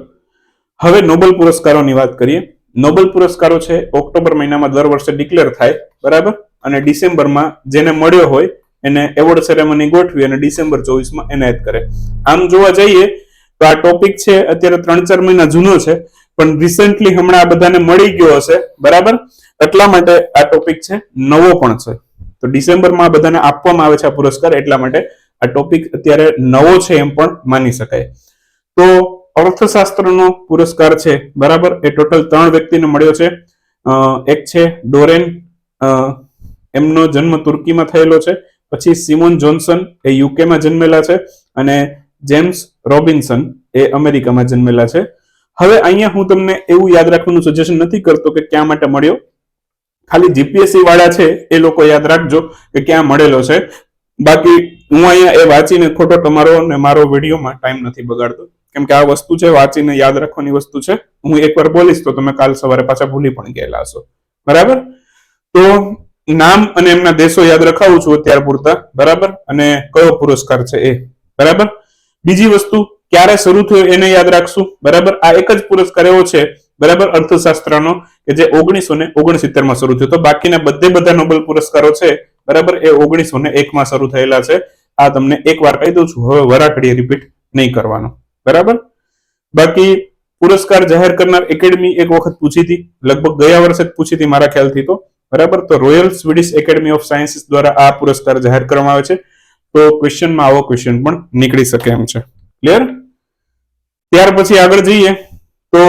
હવે નોબેલ પુરસ્કારોની વાત કરીએ. નોબેલ પુરસ્કારો છે ઓક્ટોબર મહિનામાં દર વર્ષે ડિક્લેર થાય, બરાબર. અને ડિસેમ્બરમાં જેને મળ્યો હોય એને એવોર્ડ સેરેમની ગોઠવી અને ડિસેમ્બર 24માં એનાયત કરે. આમ જોવા જઈએ તો આ ટોપિક છે અત્યારે 3-4 મહિના જૂનો છે, પણ રિસેન્ટલી હમણાં આ બધાને મળી ગયો હશે, બરાબર. એટલા માટે આ ટોપિક છે નવો પણ છે. તો ડિસેમ્બરમાં બધાને આપવામાં આવે છે આ પુરસ્કાર, એટલા માટે આ ટોપિક અત્યારે નવો છે એમ પણ માની શકાય. તો અર્થશાસ્ત્રનો પુરસ્કાર છે, બરાબર, એ ટોટલ 3 વ્યક્તિને મળ્યો છે. એક છે ડોરેન, એમનો જન્મ તુર્કીમાં થયેલો છે. પછી સિમોન જોન્સન, એ યુકેમાં જન્મેલા છે. અને જેમ્સ રોબિન્સન, એ અમેરિકામાં જન્મેલા છે. હવે અહીંયા હું તમને એવું યાદ રાખવાનું સજેશન નથી કરતો કે ક્યાં માટે મળ્યો. ખાલી જીપીએસસી વાળા છે એ લોકો યાદ રાખજો કે ક્યાં મળેલો છે. બાકી હું અહીંયા એ વાંચીને ખોટો તમારો અને મારો વિડીયોમાં ટાઈમ નથી બગાડતો, કેમ કે આ વસ્તુ છે વાંચીને યાદ રાખવાની વસ્તુ છે. હું એકવાર બોલીશ તો તમે કાલ સવારે પાછા ભૂલી પણ ગયેલા હશો, બરાબર. તો નામ અને એમના દેશો યાદ રખાવું છું અત્યાર પૂરતા, બરાબર. અને કયો પુરસ્કાર છે એ, બરાબર. બીજી વસ્તુ ક્યારે શરૂ થયો એને યાદ રાખશું, બરાબર. આ એક જ પુરસ્કાર એવો છે, બરાબર, અર્થશાસ્ત્રનો કે જે 1969માં શરૂ થયો. તો બાકીના બધા નોબેલ પુરસ્કારો છે, બરાબર, એ 1901માં શરૂ થયેલા છે. આ તમને એકવાર કહી દઉં છું, હવે વરાકડીએ રિપીટ નહીં કરવાનો, બરાબર. બાકી પુરસ્કાર જાહેર કરનાર એકેડમી એક વખત પૂછી હતી, લગભગ ગયા વર્ષે જ પૂછી હતી મારા ખ્યાલથી તો, બરાબર. તો royal Swedish academy of sciences દ્વારા આ પુરસ્કાર જાહેર કરવામાં આવે છે. તો ક્વેશ્ચનમાં આવો ક્વેશ્ચન પણ નીકળી શકે એમ છે. ક્લિયર? ત્યાર પછી આગળ જઈએ તો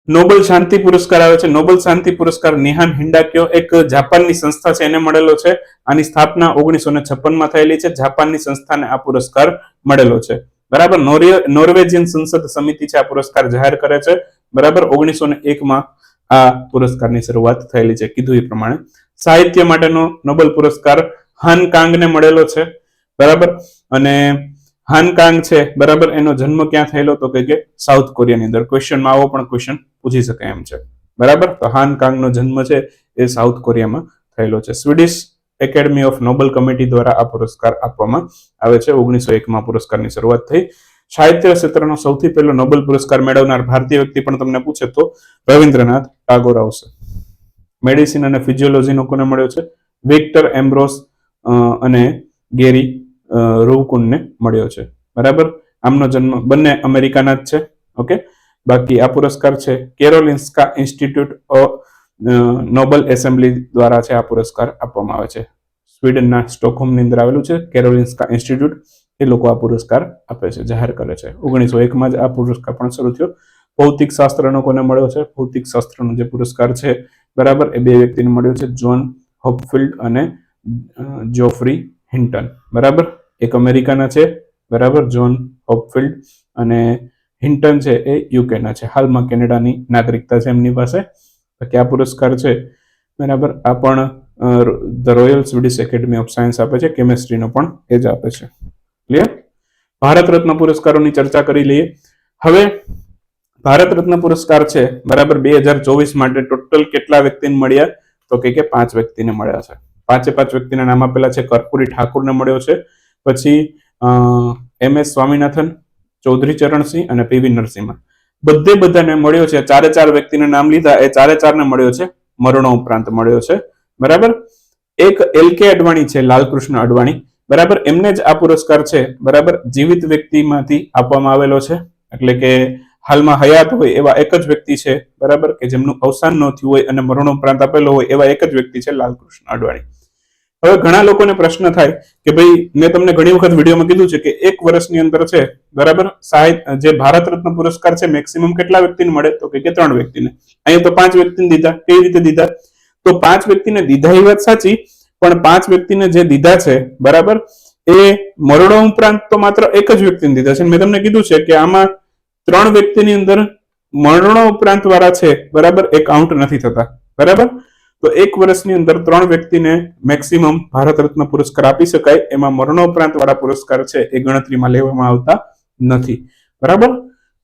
નોબેલ શાંતિ પુરસ્કાર આવે છે. નોબેલ શાંતિ પુરસ્કાર નિહાન હિન્ડાક્યો, એક જાપાનની સંસ્થા છે, એને મળેલો છે. આની સ્થાપના 1956માં થયેલી છે. જાપાનની સંસ્થાને આ પુરસ્કાર મળેલો છે, બરાબર. નોર્વેજિયન સંસદ સમિતિ છે આ પુરસ્કાર જાહેર કરે છે, બરાબર. 1901માં આ પુરસ્કારની શરૂઆત થયેલી છે, કીધું એ પ્રમાણે. સાહિત્ય માટેનો નોબેલ પુરસ્કાર હાન કાંગને મળેલો છે, બરાબર. અને હાન કાંગ છે, બરાબર, એનો જન્મ ક્યાં થયેલો? તો કે સાઉથ કોરિયાની અંદર. ક્વેશ્ચનમાં આવો પણ ક્વેશ્ચન પૂછી શકાય એમ છે, બરાબર. તો હાન કાંગનો જન્મ છે એ સાઉથ કોરિયામાં થયેલો છે. Swedish academy of Nobel committee દ્વારા આ પુરસ્કાર આપવામાં આવે છે. 1901માં પુરસ્કારની શરૂઆત થઈ. સાહિત્ય ક્ષેત્રનો સૌથી પહેલો નોબેલ પુરસ્કાર મેળવનાર ભારતીય વ્યક્તિ પણ તમને પૂછે તો રવિન્દ્રનાથ ટાગોર આવશે. મેડિસિન અને ફિઝિયોલોજીનો કોને મળ્યો છે? વિક્ટર એમ્બ્રોસ અને ગેરી રોવકુનને મળ્યો છે, બરાબર. આમનો જન્મ બંને અમેરિકાના જ છે. ઓકે. બાકી આ પુરસ્કાર છે કેરોલિન્સ્કા ઇન્સ્ટિટ્યૂટ ઓફ નોબેલ એસેમ્બલી દ્વારા છે આ પુરસ્કાર આપવામાં આવે છે. સ્વીડનના સ્ટોકહોમની અંદર આવેલું છે કેરોલિન્સ્કા ઇન્સ્ટિટ્યૂટ. એ લોકો આ પુરસ્કાર આપે છે, જાહેર કરે છે. 1901માં જ આ પુરસ્કાર પણ શરૂ થયો. ભૌતિક શાસ્ત્રનો કોને મળ્યો છે? ભૌતિક શાસ્ત્રનો જે પુરસ્કાર છે, બરાબર, એ 2 વ્યક્તિને મળ્યો છે, જોન હોપફિલ્ડ અને જોફ્રી હિન્ટન, બરાબર. એક અમેરિકાના છે, બરાબર, જોન હોપફિલ્ડ, અને હિન્ટન છે એ યુકેના છે. હાલમાં કેનેડાની નાગરિકતા છે એમની પાસે. બાકી આ પુરસ્કાર છે, બરાબર, આ પણ the royal Swedish academy of science આપે છે. કેમેસ્ટ્રીનો પણ એ જ આપે છે. ક્લિયર? ભારત રત્ન પુરસ્કારોની ચર્ચા કરી લઈએ. હવે ભારત રત્ન પુરસ્કાર છે, બરાબર, 2024 માટે ટોટલ કેટલા વ્યક્તિને મળ્યા? તો કે 5 વ્યક્તિને મળ્યા છે. 5 વ્યક્તિના નામ આપેલા છે. કર્પૂરી ઠાકુરને મળ્યો છે. પછી MS સ્વામિનાથન, ચૌધરી ચરણસિંહ અને PV નરસિંહા. બધાને મળ્યો છે. 4 વ્યક્તિના નામ લીધા, એ 4ને મળ્યો છે. મરણો ઉપરાંત મળ્યો છે, બરાબર. એક LK અડવાણી છે, લાલકૃષ્ણ અડવાણી, બરાબર. એમને જ આ પુરસ્કાર છે, બરાબર, જીવિત વ્યક્તિમાંથી આપવામાં આવેલો છે. એટલે કે હાલમાં હયાત હોય એવા એક જ વ્યક્તિ છે, બરાબર, કે જેમનું અવસાન ન થયું હોય અને મરણોપરાંત આપેલો હોય એવા એક જ વ્યક્તિ છે, લાલકૃષ્ણ અડવાણી. હવે ઘણા લોકોને પ્રશ્ન થાય કે ભાઈ મેં તમને ઘણી વખત વિડીયોમાં કીધું છે કે 1 વર્ષની અંદર છે બરાબર જે ભારત રત્ન પુરસ્કાર છે મેક્સિમમ કેટલા વ્યક્તિને મળે તો કે 3 વ્યક્તિને. અહીંયા તો 5 વ્યક્તિને દીધા. કેવી રીતે દીધા? તો 5 વ્યક્તિને દીધા એ વાત સાચી, પણ 5 વ્યક્તિને જે દીધા છે બરાબર એ મરણો ઉપરાંત તો માત્ર એક જ વ્યક્તિને દીધા છે. મેં તમને કીધું છે કે આમાં 3 વ્યક્તિની અંદર મરણો ઉપરાંત વાળા છે બરાબર એ કાઉન્ટ નથી થતા બરાબર. તો 1 વર્ષની અંદર 3 વ્યક્તિને મેક્સિમમ ભારત રત્ન પુરસ્કાર આપી શકાય. એમાં મરણોપરાંત વાળા પુરસ્કાર છે એ ગણતરીમાં લેવામાં આવતા નથી બરાબર.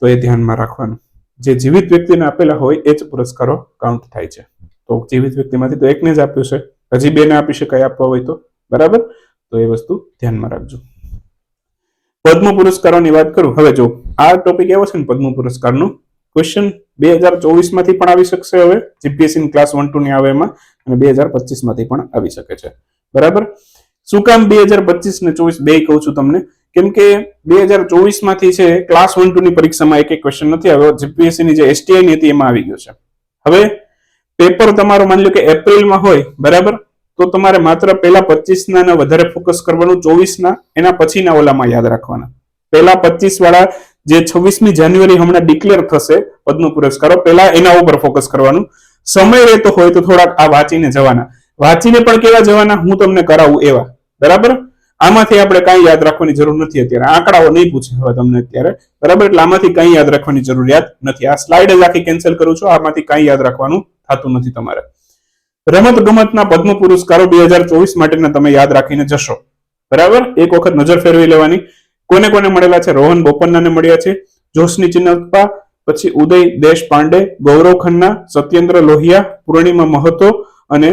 તો એ ધ્યાનમાં રાખવાનું. જે જીવિત વ્યક્તિને આપેલા હોય એ જ પુરસ્કારો કાઉન્ટ થાય છે. તો જીવિત વ્યક્તિમાંથી તો એકને જ આપ્યું છે, હજી 2 ને આપી શકાય આપવા હોય તો બરાબર. તો એ વસ્તુ ધ્યાનમાં રાખજો. પદ્મ પુરસ્કારોની વાત કરું. હવે જો આ ટોપિક એવો છે ને પદ્મ પુરસ્કારનો ક્વેશ્ચન 2024 માંથી પણ આવી શકશે. હવે જીપીએસસી ક્લાસ 1-2 ની આવે એમાં, અને 2025 માંથી પણ આવી શકે છે બરાબર. શું કામ 2025 ને 24 બે કહું છું તમને? કેમ કે 2024 માંથી છે ક્લાસ 1-2 ની પરીક્ષામાં એક ક્વેશ્ચન નથી આવ્યો. જીપીએસસી ની જે એસટીઆઈ ની હતી એમાં આવી ગયો છે. હવે પેપર તમારો માની લો કે એપ્રિલમાં હોય બરાબર, તો તમારે માત્ર પહેલા 25 ના વધારે ફોકસ કરવાનું, 24 ના એના પછીના ઓલામાં યાદ રાખવાના. પહેલા 25 વાળા જે 26મી જાન્યુઆરી હમણાં ડિક્લેર થશે પદ્મ પુરસ્કારો, પહેલા એના ઉપર ફોકસ કરવાનું. સમય રહેતો હોય તો થોડાક આ વાંચીને જવાના. વાંચીને પણ કેવા જવાના હું તમને કરાવું એવા બરાબર. આમાંથી આપણે કાંઈ યાદ રાખવાની જરૂર નથી અત્યારે. આંકડાઓ નહીં પૂછે હવે તમને અત્યારે બરાબર, એટલે આમાંથી કાંઈ યાદ રાખવાની જરૂરિયાત નથી. આ સ્લાઇડ જ આખી કેન્સલ કરું છું. આમાંથી કાંઈ યાદ રાખવાનું થતું નથી તમારે. રમત ગમતના પદ્મ પુરસ્કારો 2024 માટેના તમે યાદ રાખીને જશો બરાબર. એક વખત નજર ફેરવી લેવાની. કોને કોને મળેલા છે? રોહન બોપન્નાને મળ્યા છે, જોશની ચિન્નપ્પા, પછી ઉદય દેશપાંડે, ગૌરવ ખન્ના, સત્યેન્દ્ર લોહિયા, પૂર્ણિમા મહતો અને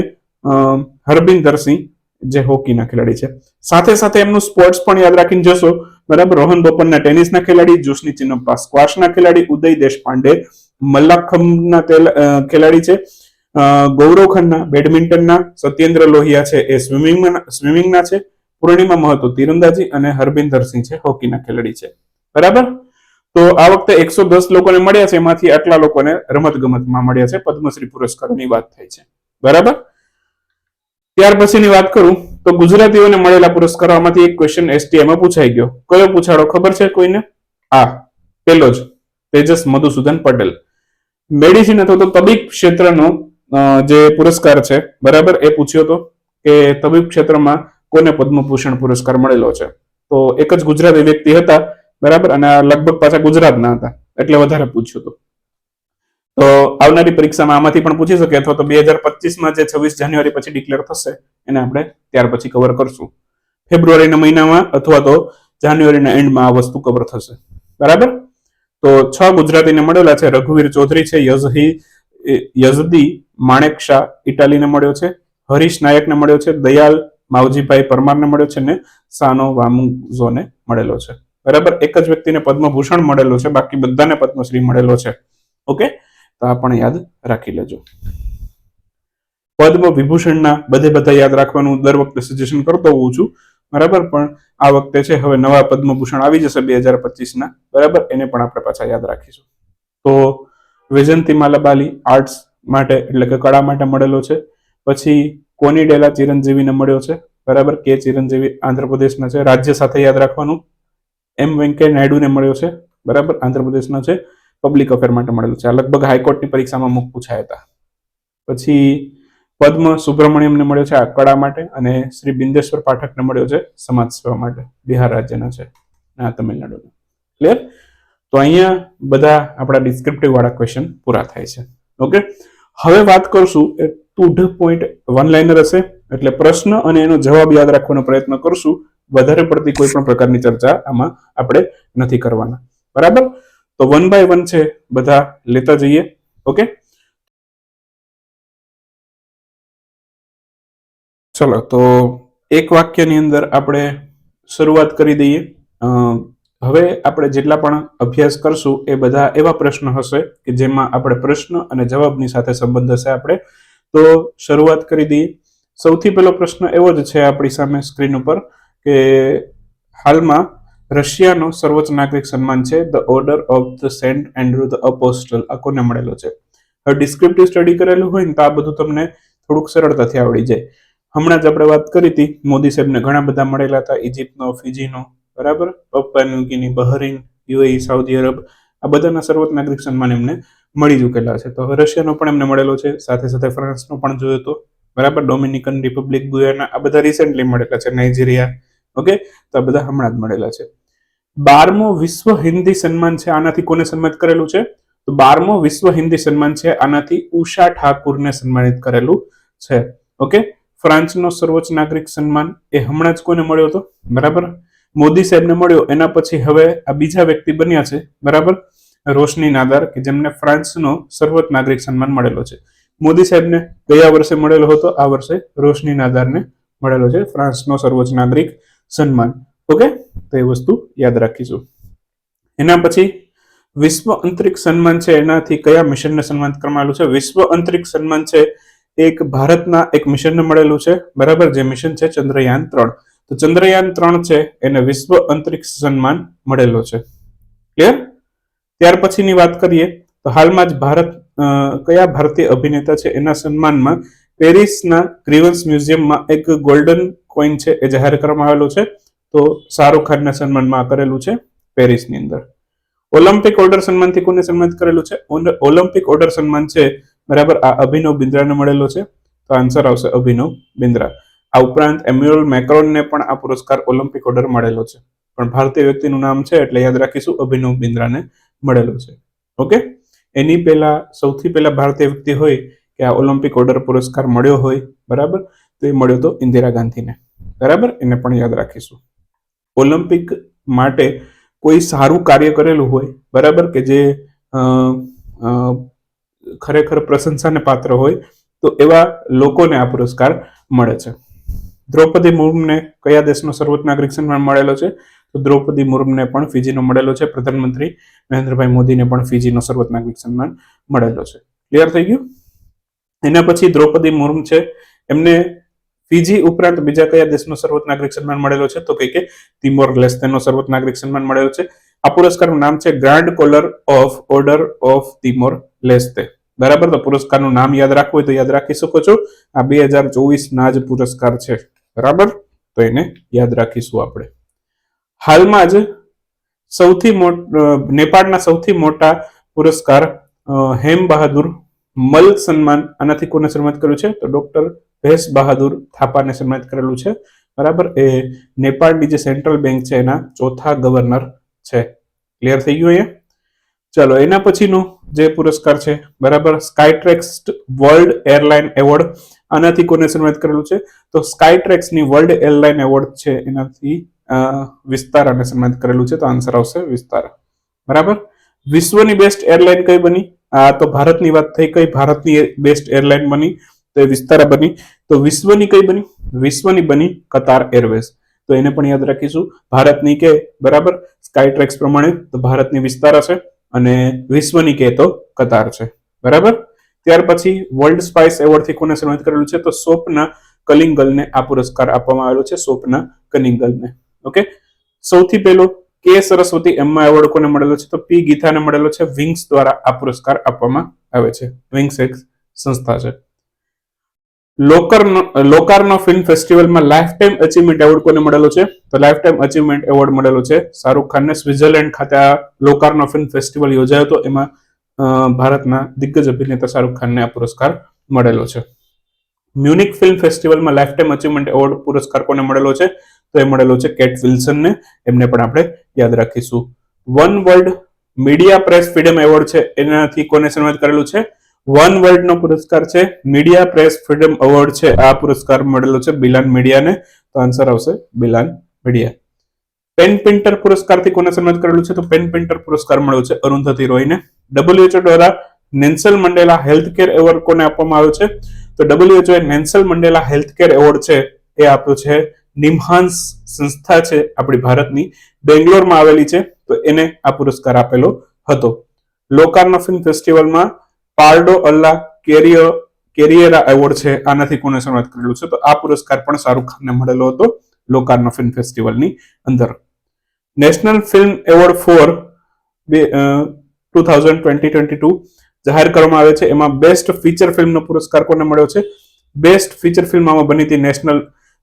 હરબિંદર સિંહ જે હોકીના ખેલાડી છે. સાથે સાથે એમનું સ્પોર્ટ્સ પણ યાદ રાખીને જશો બરાબર. રોહન બોપન્ના ટેનિસના ખેલાડી, જોશની ચિન્નપ્પા સ્ક્વોશના ખેલાડી, ઉદય દેશપાંડે મલ્લાખમના ખેલાડી છે, ગૌરવ ખન્ના બેડમિન્ટનના, સત્યેન્દ્ર લોહિયા છે એ સ્વિમિંગના છે, પૂર્ણિમા મહતો તીરંદાજી અને હરબિંદર સિંહ છે હોકીના ખેલાડી છે બરાબર. તો આ વખતે 110 લોકોને મળ્યા છે, એમાંથી આટલા લોકોને રમત ગમતમાં મળ્યા છે. પદ્મશ્રી પુરસ્કારોની વાત થાય છે બરાબર. ત્યાર પછીની વાત કરું તો ગુજરાતીઓને મળેલા પુરસ્કારોમાંથી એક ક્વેશ્ચન એસટીએમાં પૂછાઈ ગયો. કયો પૂછાડો ખબર છે કોઈને? આ પેલો જ તેજસ મધુસૂદન પટેલ, મેડિસિન અથવા તો તબીબ ક્ષેત્રનો જે પુરસ્કાર છે બરાબર, એ પૂછ્યો હતો કે તબીબ ક્ષેત્રમાં કોને પદ્મભૂષણ પુરસ્કાર મળેલો છે. તો એક જ ગુજરાતી વ્યક્તિ હતા બરાબર, અને લગભગ પાછા ગુજરાતના હતા એટલે વધારે પૂછ્યું હતું. તો આવનારી પરીક્ષામાં આમાંથી પણ પૂછી શકે, અથવા તો 2025માં જે 26 જાન્યુઆરી પછી ડિક્લેર થશે એને આપણે ત્યાર પછી કવર કરશું. ફેબ્રુઆરીના મહિનામાં અથવા તો જાન્યુઆરીના એન્ડમાં આ વસ્તુ કવર થશે બરાબર. તો 6 ગુજરાતીને મળેલા છે. રઘુવીર ચૌધરી છે, યઝદી માણેક શાહ ઇટાલીને મળ્યો છે, હરીશ નાયકને મળ્યો છે, દયાલ માવજીભાઈ પરમારને મળ્યો છે, ને સાનો વામુઝોને મળેલો છે બરાબર. એક જ વ્યક્તિને પદ્મભૂષણ મળેલો છે, બાકી બધાને પદ્મશ્રી મળેલો છે. ઓકે, તો આ પણ યાદ રાખી લેજો. પદ્મ વિભૂષણના બધા યાદ રાખવાનું દર વખતે સજેશન કરતો હોઉં છું બરાબર, પણ આ વખતે છે હવે નવા પદ્મભૂષણ આવી જશે 2025 ના બરાબર, એને પણ આપણે પાછા યાદ રાખીશું. તો વૈજયંતી માલાબાલી આર્ટ્સ માટે એટલે કે કળા માટે મળેલો છે. પછી કોનીડેલા ચિરંજીવીને મળ્યો છે બરાબર, કે ચિરંજીવી આંધ્રપ્રદેશના છે. રાજ્ય સાથે યાદ રાખવાનું. એમ વેંકૈયા નાયડુને મળ્યો છે બરાબર, આંધ્રપ્રદેશના છે. પબ્લિક અફેર માટે મળેલું છે. આ લગભગ હાઈકોર્ટની પરીક્ષામાં મુખ પૂછાયા હતા. પછી પદ્મ સુબ્રમણ્યમને મળ્યો છે આ કળા માટે, અને શ્રી બિંદેશ્વર પાઠકને મળ્યો છે સમાજ સેવા માટે. બિહાર રાજ્યના છે, આ તમિલનાડુના. ક્લિયર? તો અહીંયા બધા આપણા ડિસ્ક્રિપ્ટિવ વાળા ક્વેશ્ચન પૂરા થાય છે. ઓકે, હવે વાત કરશું એ to the point one liner હશે, એટલે પ્રશ્ન અને એનો જવાબ યાદ રાખવાનો પ્રયત્ન કરશું. વધારે પડતી કોઈ પણ પ્રકારની ચર્ચા આમાં આપણે નથી કરવાના બરાબર. તો 1 by 1 છે, બધા લેતા જઈએ. ઓકે, ચલો તો એક વાક્યની અંદર આપણે શરૂઆત કરી દઈએ. હવે આપણે જેટલા પણ અભ્યાસ કરશું એ બધા એવા પ્રશ્ન હશે કે જેમાં આપણે પ્રશ્ન અને જવાબની સાથે સંબંધ હશે આપણે. તો શરૂઆત કરી દઈએ. સૌથી પહેલો પ્રશ્ન એવો જ છે આપણી સામે સ્ક્રીન ઉપર કે હાલમાં રશિયાનો સર્વોચ્ચ નાગરિક સન્માન છે the order of the Saint Andrew the Apostle, આ કોને મળેલો છે? હવે ડિસ્ક્રિપ્ટિવ સ્ટડી કરેલું હોય ને તો આ બધું તમને થોડુંક સરળતાથી આવડી જાય. હમણાં જ આપણે વાત કરી હતી, મોદી સાહેબને ઘણા બધા મળેલા હતા, ઇજિપ્તનો, ફિજીનો, બરાબર, પપ્પા ન્યુગીની, બહરીન, યુએઈ, સાઉદી અરબ, આ બધાના સર્વોચ્ચ નાગરિક સન્માન એમને મળી ચૂકેલા છે. તો હવે રશિયાનો પણ એમને મળેલો છે, સાથે સાથે ફ્રાન્સનો પણ જોયો તો, બરાબર, ડોમિનિકન રિપબ્લિક, ગુયાના, આ બધા રિસેન્ટલી મળેલા છે, નાઇજીરિયા. ઓકે, તો આ બધા હમણાં જ મળેલા છે. 12મો વિશ્વ હિન્દી સન્માન છે, આનાથી કોને સન્માનિત કરેલું છે? તો 12મો વિશ્વ હિન્દી સન્માન છે, આનાથી ઉષા ઠાકુરને સન્માનિત કરેલું છે. ઓકે, ફ્રાન્સનો સર્વોચ્ચ નાગરિક સન્માન એ હમણાં જ કોને મળ્યો હતો? બરાબર, મોદી સાહેબને મળ્યો. એના પછી હવે આ બીજા વ્યક્તિ બન્યા છે, બરાબર, રોશની નાદાર, કે જેમને ફ્રાન્સનો સર્વોચ્ચ નાગરિક સન્માન મળેલો છે. મોદી સાહેબને ગયા વર્ષે મળેલો હતો, આ વર્ષે રોશની નાદારને મળેલો છે ફ્રાન્સનો સર્વોચ્ચ નાગરિક સન્માન. ઓકે, તો એ વસ્તુ યાદ રાખીશું. એના પછી વિશ્વ અંતરિક્ષ સન્માન છે, એનાથી કયા મિશનને સન્માનિત કરવામાં આવેલું છે? વિશ્વ અંતરિક્ષ સન્માન છે એક ભારતના એક મિશનને મળેલું છે, બરાબર, જે મિશન છે ચંદ્રયાન 3. તો ચંદ્રયાન 3 છે એને વિશ્વ અંતરિક્ષ સન્માન મળેલો છે. ક્લિયર? ત્યાર પછીની વાત કરીએ તો હાલમાં જ કયા ભારતીય અભિનેતા છે એના સન્માનમાં પેરિસના ગ્રીવન્સ મ્યુઝિયમમાં એક ગોલ્ડન કોઈન છે એ જાહેર કરવામાં આવેલો છે. તો શાહરૂખ ખાનના સન્માનમાં કરેલું છે પેરિસની અંદર. ઓલિમ્પિક ઓર્ડર સન્માનથી કોને સન્માનિત કરેલું છે? ઓલિમ્પિક ઓર્ડર સન્માન છે, બરાબર, આ અભિનવ બિંદ્રાને મળેલો છે. તો આન્સર આવશે અભિનવ બિંદ્રા. આ ઉપરાંત એમ્યુઅલ મેક્રોનને પણ આ પુરસ્કાર ઓલિમ્પિક ઓર્ડર મળેલો છે, પણ ભારતીય વ્યક્તિનું નામ છે એટલે યાદ રાખીશું, અભિનવ બિંદ્રાને મળેલો છે. ઓકે, એની પહેલા સૌથી પહેલા ભારતીય વ્યક્તિ હોય કે આ ઓલિમ્પિક ઓર્ડર પુરસ્કાર મળ્યો હોય, બરાબર, તો એ મળ્યો તો ઇન્દિરા ગાંધીને, બરાબર, એને પણ યાદ રાખીશું. ઓલિમ્પિક માટે કોઈ સારું કાર્ય કરેલું હોય, બરાબર, કે જે ખરેખર પ્રશંસાને પાત્ર હોય, તો એવા લોકોને આ પુરસ્કાર મળે છે. દ્રૌપદી મુર્મુને કયા દેશનો સર્વોચ્ચ નાગરિક સન્માન મળેલો છે? તો દ્રૌપદી મુર્મુને પણ ફિજીનો મળેલો છે. પ્રધાનમંત્રી નરેન્દ્રભાઈ મોદીને પણ ફિજીનો સર્વોચ્ચ નાગરિક સન્માન મળેલો છે. ક્લિયર થઈ ગયું? એના પછી દ્રૌપદી મુર્મુ છે, એમને ફિજી ઉપરાંત બીજા કયા દેશનો સર્વોચ્ચ નાગરિક સન્માન મળેલો છે? તો કે તિમોર લેસ્ટેનો સર્વોચ્ચ નાગરિક સન્માન મળેલો છે. આ પુરસ્કારનું નામ છે grand collar of order of Timor Leste, બરાબર. તો પુરસ્કારનું નામ યાદ રાખવું હોય તો યાદ રાખી શકો છો. આ 2024 જ પુરસ્કાર છે, બરાબર, તો એને યાદ રાખીશું આપણે. હાલમાં જ નેપાળના સૌથી મોટા પુરસ્કાર હેમ બહાદુર મલ સન્માન, આનાથી કોને સન્માનિત કર્યું છે? તો ડોક્ટર ભેસ બહાદુર થાપાને સન્માનિત કરેલું છે, બરાબર. એ નેપાળની જે સેન્ટ્રલ બેંક છે એના ચોથા ગવર્નર છે. ક્લિયર થઈ ગયું અહીંયા? ચલો, એના પછીનો જે પુરસ્કાર છે, બરાબર, સ્કાયટ્રેક્સ વર્લ્ડ એરલાઇન એવોર્ડ, આનાથી કોને સન્માનિત કરેલું છે? તો સ્કાયટ્રેક્સની વર્લ્ડ એરલાઇન એવોર્ડ છે એનાથી વિસ્તારાને સન્માનિત કરેલું છે. તો આન્સર આવશે વિસ્તારા, બરાબર. વિશ્વની બેસ્ટ એરલાઇન કઈ બની? આ તો ભારતની વાત થઈ, કઈ ભારતની બેસ્ટ એરલાઇન બની? તો એ વિસ્તારા બની. તો વિશ્વની કઈ બની? વિશ્વની બની કતાર એરવેઝ. તો એને પણ યાદ રાખીશું. ભારતની કે, બરાબર, સ્કાયટ્રેક્સ પ્રમાણે તો ભારતની વિસ્તારા છે અને વિશ્વની કે તો કતાર છે, બરાબર. ત્યાર પછી વર્લ્ડ સ્પાઇસ એવોર્ડથી કોને સન્માનિત કરેલું છે? તો સ્વપ્ના કલિંગલને આ પુરસ્કાર આપવામાં આવેલો છે, સ્વપ્ના કલિંગલને. ઓકે, સૌથી પહેલો કે સરસ્વતી એમ્મા એવોર્ડ કોને મળેલો છે? તો પી ગીતાને મળેલો છે. વિંગ્સ દ્વારા આ પુરસ્કાર આપવામાં આવે છે. વિંગ્સ એક સંસ્થા છે. લોકાર્નો ફિલ્મ ફેસ્ટિવલમાં લાઈફ ટાઈમ અચીવમેન્ટ એવોર્ડ કોને મળેલો છે? તો લાઈફ ટાઈમ અચીવમેન્ટ એવોર્ડ મળેલો છે શાહરૂખ ખાનને. સ્વિટ્ઝરલેન્ડ ખાતે આ લોકાર્નો ફિલ્મ ફેસ્ટિવલ યોજાયો હતો, એમાં ભારતના દિગ્ગજ અભિનેતા શાહરૂખ ખાનને આ પુરસ્કાર મળેલો છે. મ્યુનિક ફિલ્મ ફેસ્ટિવલમાં લાઈફ ટાઈમ અચીવમેન્ટ એવોર્ડ પુરસ્કાર કોને મળેલો છે? તો એ મળેલો છે કેટ વિલ્સનને. એમને પણ આપણે યાદ રાખીશું. One world media press freedom award છે, એનાથી કોને સન્માનિત કરેલું છે? વન વર્લ્ડ નો પુરસ્કાર છે, મીડિયા પ્રેસ ફ્રીડમ એવોર્ડ છે. આ પુરસ્કાર મળેલો છે બિલાન મીડિયાને. તો આન્સર આવશે બિલાન મીડિયા. પેન પિન્ટર પુરસ્કારથી કોને સન્માનિત કરેલું છે? તો પેન પિન્ટર પુરસ્કાર મળ્યો છે અરુંધતી રોયને. WHO દ્વારા નેલ્સન મંડેલા હેલ્થકેર એવોર્ડ કોને આપવામાં આવ્યો છે? તો WHO A Nelson Mandela healthcare award છે એ આપ્યો છે નિમ્હાન્સ સંસ્થા છે આપણી ભારતની, બેંગ્લોરમાં આવેલી છે, તો એને આ પુરસ્કાર આપેલો હતો. લોકાર્નો ફિલ્મ ફેસ્ટિવલમાં પાર્ડો અલ્લા કેરિયરા એવોર્ડ છે, આનાથી કોને સન્માનિત કરેલું છે? તો આ પુરસ્કાર પણ શાહરૂખ ખાનને મળેલો હતો લોકાર્નો ફિલ્મ ફેસ્ટિવલની અંદર. નેશનલ ફિલ્મ એવોર્ડ ફોર 2022 જાહેર કરવામાં આવે છે, એમાં બેસ્ટ ફીચર ફિલ્મનો પુરસ્કાર કોને મળ્યો છે? બેસ્ટ ફીચર ફિલ્મ આમાં બની હતી નેશનલ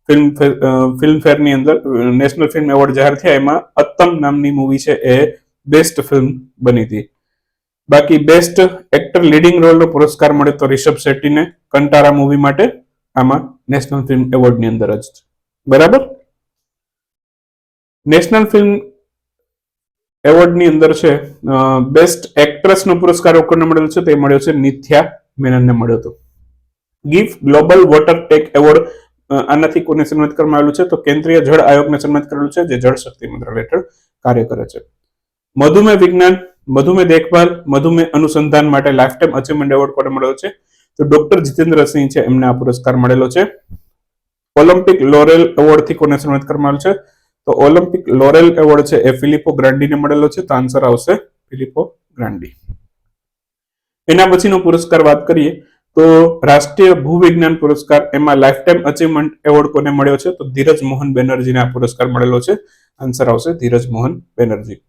ફિલ્મ ફેરની અંદર. નેશનલ ફિલ્મ એવોર્ડ જાહેર થયા એમાં અત્તમ નામની મૂવી છે એ બેસ્ટ ફિલ્મ બની હતી. બાકી બેસ્ટ એક્ટર લીડિંગ રોલનો પુરસ્કાર મળ્યો તો રિષભ શેટ્ટીને કંટારા મૂવી માટે, આમાં નેશનલ ફિલ્મ એવોર્ડની અંદર જ. બરાબર. નેશનલ ફિલ્મ એવોર્ડની અંદર છે બેસ્ટ એક્ટ્રેસનો પુરસ્કાર કોને મળેલો છે? તે મળ્યો છે નિથ્યા મેનનને મળ્યો હતો. Gift global water tech award આનાથી કોને સન્માનિત કરવામાં આવેલું છે? તો કેન્દ્રીય જળ આયોગને સન્માનિત કરેલું છે, જે જળ શક્તિ મંત્રાલય હેઠળ કાર્ય કરે છે. મધુમેહ વિજ્ઞાન, મધુમેહ દેખભાલ, મધુમેહ અનુસંધાન માટે લાઈફ ટાઈમ અચીવમેન્ટ એવોર્ડ કોને મળ્યો છે? તો ડોક્ટર જીતેન્દ્રસિંહ છે, એમને આ પુરસ્કાર મળેલો છે. ઓલિમ્પિક લોરેલ એવોર્ડ થી કોને સન્માનિત કરવામાં આવેલું છે? તો ઓલિમ્પિક લોરેલ એવોર્ડ છે એ ફિલિપો ગ્રાન્ડીને મળેલો છે. તો આન્સર આવશે ફિલિપો ગ્રાન્ડી. એના પછીનો પુરસ્કાર વાત કરીએ તો રાષ્ટ્રીય ભૂવિજ્ઞાન પુરસ્કાર, એમાં લાઈફ ટાઈમ અચીવમેન્ટ એવોર્ડ કોને મળ્યો છે? તો ધીરજ મોહન બેનર્જીને આ પુરસ્કાર મળેલો છે. આન્સર આવશે ધીરજ મોહન બેનર્જી.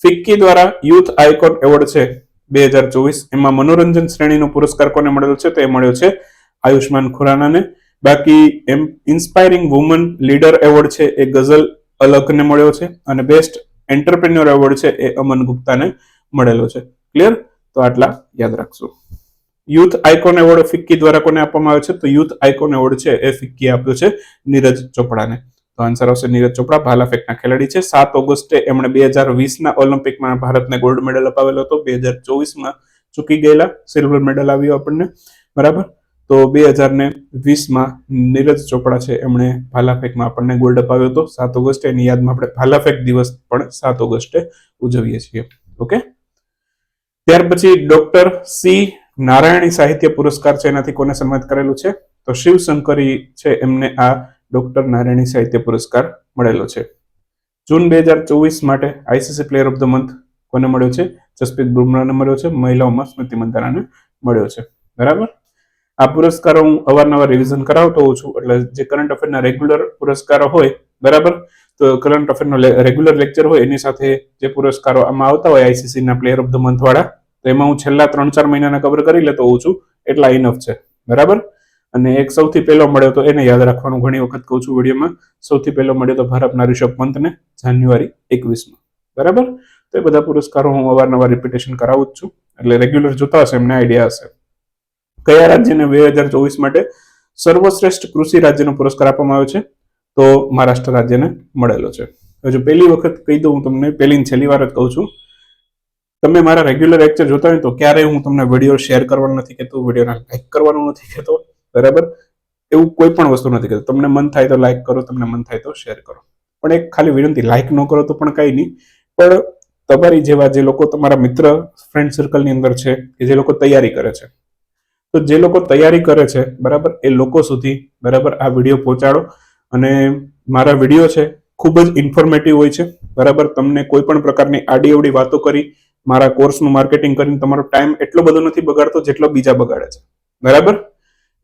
ફિક્કી દ્વારા યુથ આઇકોન એવોર્ડ છે 2024, એમાં મનોરંજન શ્રેણીનો પુરસ્કાર કોને મળેલો છે? તો એ મળ્યો છે આયુષ્માન ખુરાનાને. બાકી ઇન્સ્પાયરિંગ વુમન લીડર એવોર્ડ છે એ ગઝલ અલકને મળ્યો છે, અને બેસ્ટ એન્ટરપ્રેન્યોર એવોર્ડ છે એ અમન ગુપ્તાને મળેલો છે. ક્લિયર? તો આટલા યાદ રાખજો. યુથ આઇકોન એવોર્ડ ફિક્કી દ્વારા કોને આપવામાં આવ્યો છે? તો યુથ આઇકોન એવોર્ડ છે એ ફિક્કી આપ્યો છે નીરજ ચોપડાને. તો આન્સર આવશે નીરજ ચોપડા, ભાલા ફેંકના ખેલાડી છે. 7 ઓગસ્ટે એમણે 2020ના ઓલિમ્પિકમાં ભારતને ગોલ્ડ મેડલ અપાવેલો હતો. 2024માં ચૂકી ગયેલા, સિલ્વર મેડલ આવ્યો આપણને. બરાબર. તો 2020માં નીરજ ચોપડા છે એમણે ભાલા ફેંકમાં આપણને ગોલ્ડ અપાવ્યો હતો 7 ઓગસ્ટે. એની યાદમાં આપણે ભાલા ફેંક દિવસ પણ 7 ઓગસ્ટે ઉજવીએ છીએ. ઓકે. ત્યાર પછી ડોક્ટર સી નારાયણી સાહિત્ય પુરસ્કાર છે, એનાથી કોને સન્માનિત કરેલું છે? તો શિવશંકરી છે, એમને આ ડોક્ટર નારાયણી સાહિત્ય પુરસ્કાર મળેલો છે. જૂન 2024 માટે ICC player of the month કોને મળ્યો છે? જસપ્રીત બુમરાહને મળ્યો છે. મહિલાઓમાં સ્મૃતિ મંધાનાને મળ્યો છે. બરાબર. આ પુરસ્કારો હું અવારનવાર રિવિઝન કરાવતો હોઉં છું, એટલે જે કરંટ અફેરના રેગ્યુલર પુરસ્કારો હોય, બરાબર, તો કરંટ અફેરનો રેગ્યુલર લેક્ચર હોય એની સાથે જે પુરસ્કારો આમાં આવતા હોય આઈસીસીના પ્લેયર ઓફ ધ મંથ વાળા, તો એમાં હું છેલ્લા 3-4 મહિનાના કવર કરી લેતો હોઉં છું. એટલા ઇનફ છે. બરાબર. અને એક સૌથી પહેલો મળ્યો તો એને યાદ રાખવાનું ઘણી વખત કહું છું વિડીયોમાં. સૌથી પહેલો મળ્યો તો ભારતના રિષભ પંતને જાન્યુઆરી 21માં. બરાબર. તો એ બધા પુરસ્કારો હું અવારનવાર રિપીટેશન કરાવું જ છું, એટલે રેગ્યુલર જોતા હશે એમને આઈડિયા હશે. કયા રાજ્યને 2024 માટે સર્વશ્રેષ્ઠ કૃષિ રાજ્યનો પુરસ્કાર આપવામાં આવ્યો છે? તો મહારાષ્ટ્ર રાજ્યને મળેલો છે. હજુ પહેલી વખત કહી દઉં હું તમને, પહેલી ને છેલ્લી વાર જ કહું છું, તમે મારા રેગ્યુલર લેક્ચર જોતા હોય તો ક્યારેય હું તમને વિડીયો શેર કરવાનું નથી કહેતો, વિડીયોને લાઈક કરવાનું નથી કહેતો. બરાબર. એવું કોઈ પણ વસ્તુ નથી કહેતો. તમને મન થાય તો લાઈક કરો, તમને મન થાય તો શેર કરો. પણ એક ખાલી વિનંતી, લાઈક ન કરો તો પણ કઈ નહીં, પણ તમારી જેવા જે લોકો તમારા મિત્ર ફ્રેન્ડ સર્કલની અંદર છે કે જે લોકો તૈયારી કરે છે, તો જે લોકો તૈયારી કરે છે, બરાબર, એ લોકો સુધી બરાબર આ વિડીયો પહોંચાડો. અને મારા વિડીયો છે ખૂબ જ ઇન્ફોર્મેટિવ હોય છે. બરાબર. તમને કોઈ પણ પ્રકારની આડી અવડી વાતો કરી મારા કોર્સનું માર્કેટિંગ કરીને તમારો ટાઈમ એટલો બધો નથી બગાડતો જેટલો બીજા બગાડે છે. બરાબર.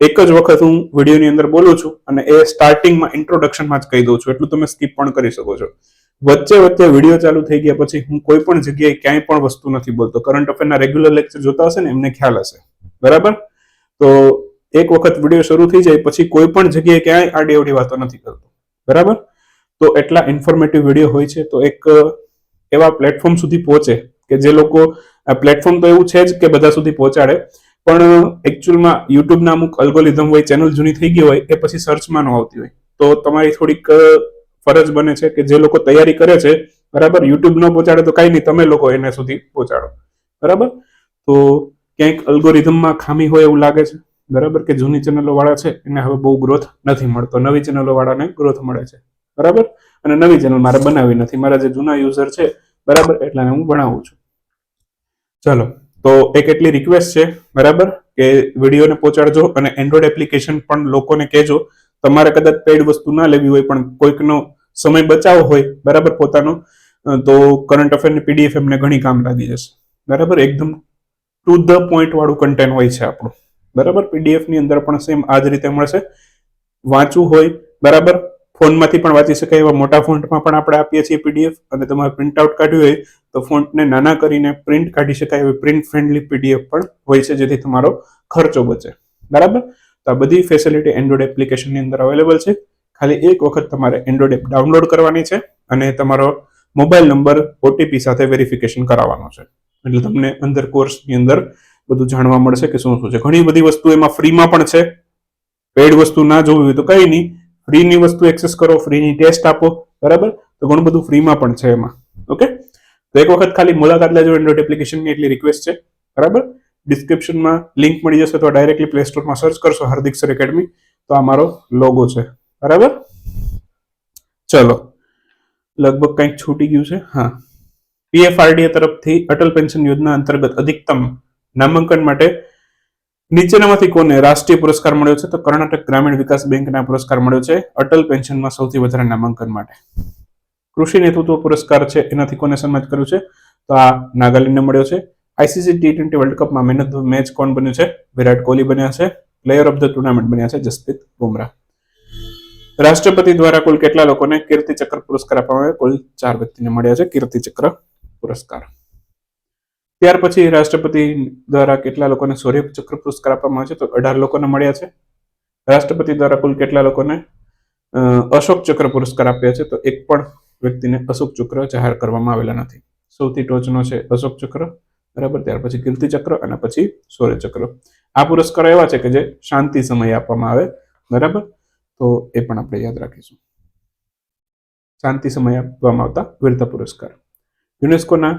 એક જ વખત હું વિડીયોની અંદર બોલું છું અને એ સ્ટાર્ટિંગમાં ઇન્ટ્રોડક્શનમાં જ કહી દઉં છું, એટલું તમે સ્કીપ પણ કરી શકો છો. વચ્ચે વચ્ચે વિડીયો ચાલુ થઈ ગયા પછી હું કોઈ પણ જગ્યાએ ક્યાંય પણ વસ્તુ નથી બોલતો. કરંટ અફેરના રેગ્યુલર લેક્ચર જોતા હશે ને એમને ખ્યાલ હશે. બરાબર. તો એક વખત વિડીયો શરૂ થઈ જાય પછી કોઈ પણ જગ્યાએ ક્યાંય આડી અવડી વાતો નથી કરતો. બરાબર. તો એટલા ઇન્ફોર્મેટિવ વિડીયો હોય છે. તો એક એવા પ્લેટફોર્મ સુધી પહોંચે કે જે લોકો, આ પ્લેટફોર્મ તો એવું છે જ કે બધા સુધી પહોંચાડે, પણ એકચ્યુઅલમાં યુટ્યુબના અમુક અલ્ગોરિધમ હોય, ચેનલ જૂની થઈ ગઈ હોય, એ પછી સર્ચમાં ન આવતી હોય. તો તમારી થોડીક ફરજ બને છે કે જે લોકો તૈયારી કરે છે, બરાબર, યુટ્યુબ ન પહોંચાડે તો કઈ નહીં, તમે લોકો એને સુધી પહોંચાડો. બરાબર. તો ક્યાંક અલ્ગોરિધમમાં ખામી હોય એવું લાગે છે. બરાબર. કે જૂની ચેનલો વાળા છે એને હવે બહુ ગ્રોથ નથી મળતો, નવી ચેનલો વાળાને ગ્રોથ મળે છે. બરાબર. અને નવી ચેનલ મારે બનાવી નથી, મારા જે જૂના યુઝર છે, બરાબર, એટલે હું ભણાવું છું. ચલો, તો એક એટલી રિક્વેસ્ટ છે, બરાબર, કે વિડીયોને પહોંચાડજો અને એન્ડ્રોઈડ એપ્લિકેશન પણ લોકોને કહેજો. તમારે કદાચ પેઇડ વસ્તુ ના લેવી હોય પણ કોઈકનો સમય બચાવવો હોય, બરાબર, પોતાનો, તો કરંટ અફેરની પીડીએફ એમને ઘણી કામ લાગી જશે. બરાબર. એકદમ ટુ ધ પોઈન્ટ વાળું કન્ટેન્ટ હોય છે આપણું. બરાબર. પીડીએફ ની અંદર પણ સેમ આ જ રીતે મળશે. વાંચવું હોય, બરાબર, ફોનમાંથી પણ વાંચી શકાય એવા મોટા ફોન્ટમાં પણ આપણે આપીએ છીએ પીડીએફ. અને તમારે પ્રિન્ટ આઉટ કાઢ્યું હોય તો ફોન્ટને નાના કરીને પ્રિન્ટ કાઢી શકાય એવી પ્રિન્ટ ફ્રેન્ડલી પીડીએફ પણ હોય છે, જેથી તમારો ખર્ચો બચે. બરાબર. તો આ બધી ફેસિલિટી એન્ડ્રોઇડ એપ્લિકેશનની અંદર અવેલેબલ છે. ખાલી એક વખત તમારે એન્ડ્રોઇડ એપ ડાઉનલોડ કરવાની છે અને તમારો મોબાઈલ નંબર ઓટીપી સાથે વેરિફિકેશન કરાવવાનો છે. એટલે તમને અંદર કોર્સની અંદર બધું જાણવા મળશે કે શું શું છે. ઘણી બધી વસ્તુ એમાં ફ્રીમાં પણ છે. પેડ વસ્તુ ના જોવી હોય તો કઈ નહીં, ફ્રીની વસ્તુ એક્સેસ કરો, ફ્રીની ટેસ્ટ આપો, બરાબર. તો ઘણું બધું ફ્રીમાં પણ છે એમાં. ઓકે, તો એક વખત ખાલી મુલાકાત લેજો એન્ડ્રોઇડ એપ્લિકેશનની, એટલી રિક્વેસ્ટ છે, બરાબર. ડિસ્ક્રિપ્શનમાં લિંક મળી જશે, તો ડાયરેક્ટલી પ્લે સ્ટોરમાં સર્ચ કરશો હાર્દિક સર એકેડમી, તો આ મારો લોગો છે, બરાબર. ચલો, લગભગ કંઈક છૂટી ગયું છે. હા, પીએફઆરડીએ તરફથી અટલ પેન્શન યોજના અંતર્ગત અધિકતમ નામાંકન માટે નીચેનામાંથી કોને રાષ્ટ્રીય પુરસ્કાર મળ્યો છે? તો કર્ણાટક ગ્રામીણ વિકાસ બેંકના પુરસ્કાર મળ્યો છે અટલ પેન્શનમાં સૌથી વધારે નામાંકન માટે. કૃષિ નેતૃત્વ પુરસ્કાર છે, એનાથી કોને સન્માનિત કર્યું છે? તો આ નાગાલેન્ડને મળ્યો છે. આઈસીસી ટી20 વર્લ્ડ કપમાં મેન ઓફ ધ મેચ કોણ બન્યું છે? વિરાટ કોહલી બન્યા છે. પ્લેયર ઓફ ધ ટુર્નામેન્ટ બન્યા છે જસપ્રીત બુમરાહ. રાષ્ટ્રપતિ દ્વારા કુલ કેટલા લોકોને કીર્તિ ચક્ર પુરસ્કાર આપવામાં આવ્યો? કુલ 4 વ્યક્તિને મળ્યા છે કીર્તિ ચક્ર પુરસ્કાર. ત્યાર પછી રાષ્ટ્રપતિ દ્વારા કેટલા લોકોને શૌર્ય ચક્ર પુરસ્કાર આપવામાં આવે છે? તો 18 લોકોને મળ્યા છે. રાષ્ટ્રપતિ દ્વારા કુલ કેટલા લોકોને અશોક ચક્ર પુરસ્કાર આપ્યા છે? તો એક પણ વ્યક્તિને અશોક ચક્ર જાહેર કરવામાં આવેલા નથી. સૌથી ટોચનો છે અશોક ચક્ર, બરાબર. ત્યાર પછી કીર્તિ ચક્ર અને પછી શૌર્ય ચક્ર. આ પુરસ્કારો એવા છે કે જે શાંતિ સમયે આપવામાં આવે, બરાબર. તો એ પણ આપણે યાદ રાખીશું. શાંતિ સમયે આપવામાં આવતા વીરતા પુરસ્કાર. યુનેસ્કોના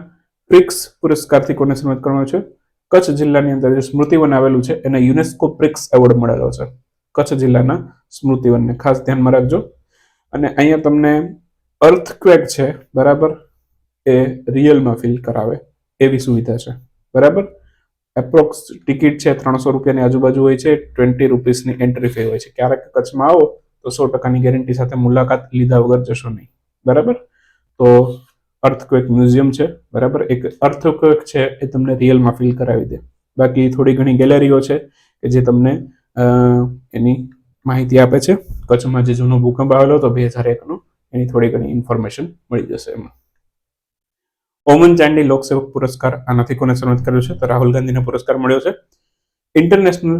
પ્રિક્સ પુરસ્કારથી કોને સન્માનિત કરવામાં આવ્યું છે? કચ્છ જિલ્લાની અંદર જે સ્મૃતિવન આવેલું છે એને યુનેસ્કો પ્રિક્સ એવોર્ડ મળેલો છે. કચ્છ જિલ્લાના સ્મૃતિવનને ખાસ ધ્યાનમાં રાખજો. અને અહીંયા તમને અર્થક્વેક છે, બરાબર, એ રિયલમાં ફીલ કરાવે એવી સુવિધા છે, બરાબર. એપ્રોક્સ ટિકિટ છે 300 રૂપિયાની આજુબાજુ હોય છે. 20 રૂપીસની એન્ટ્રી ફી હોય છે. ક્યારેક કચ્છમાં આવો તો 100%ની ગેરંટી સાથે મુલાકાત લીધા વગર જશો નહીં, બરાબર. તો અર્થક્વેક મ્યુઝિયમ છે, બરાબર. એક અર્થક્વેક છે એ તમને રિયલમાં ફીલ કરાવી દે. બાકી થોડી ઘણી ગેલેરીઓ છે કે જે તમને એની માહિતી આપે છે. કચ્છમાં જે જૂનો ભૂકંપ આવેલો હતો 2001નો, એની થોડી ઘણી ઇન્ફોર્મેશન મળી જશે એમાં. ઓમન ચાંડી લોકસેવક પુરસ્કાર આનાથી કોને સન્માનિત કર્યો છે? તો રાહુલ ગાંધીને પુરસ્કાર મળ્યો છે. ઇન્ટરનેશનલ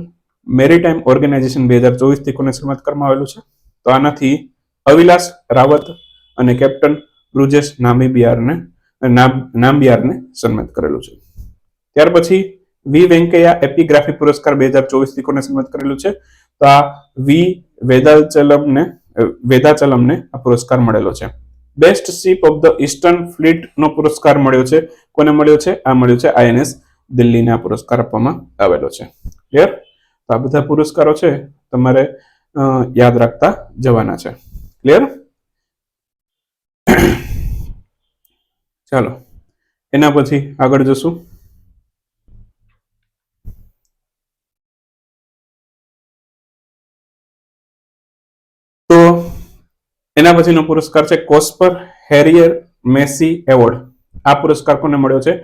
મેરીટાઈમ ઓર્ગેનાઇઝેશન 2024 થી કોને સન્માનિત કરવામાં આવેલું છે? તો આનાથી અવિલાસ રાવત અને કેપ્ટન બ્રુજેશ નામ્બિયારને સન્માનિત કરેલું છે. ત્યાર પછી વી વેંકૈયા એપિગ્રાફી પુરસ્કાર 2024 થી કોને સન્માનિત કરેલું છે? તો આ વી વેદાચલમને આ પુરસ્કાર મળેલો છે. Best ship of the eastern fleet નો પુરસ્કાર મળ્યો છે. કોને મળ્યો છે? આ મળ્યો છે આઈએનએસ દિલ્હીને આ પુરસ્કાર આપવામાં આવેલો છે. ક્લિયર? તો આ બધા પુરસ્કારો છે તમારે યાદ રાખતા જવાના છે. ક્લિયર? ચાલો, એના પછી આગળ જશું. તો એના પછીનો પુરસ્કાર છે કોસ્પર હેરિયર મેસી એવોર્ડ. આ પુરસ્કાર કોને મળ્યો છે?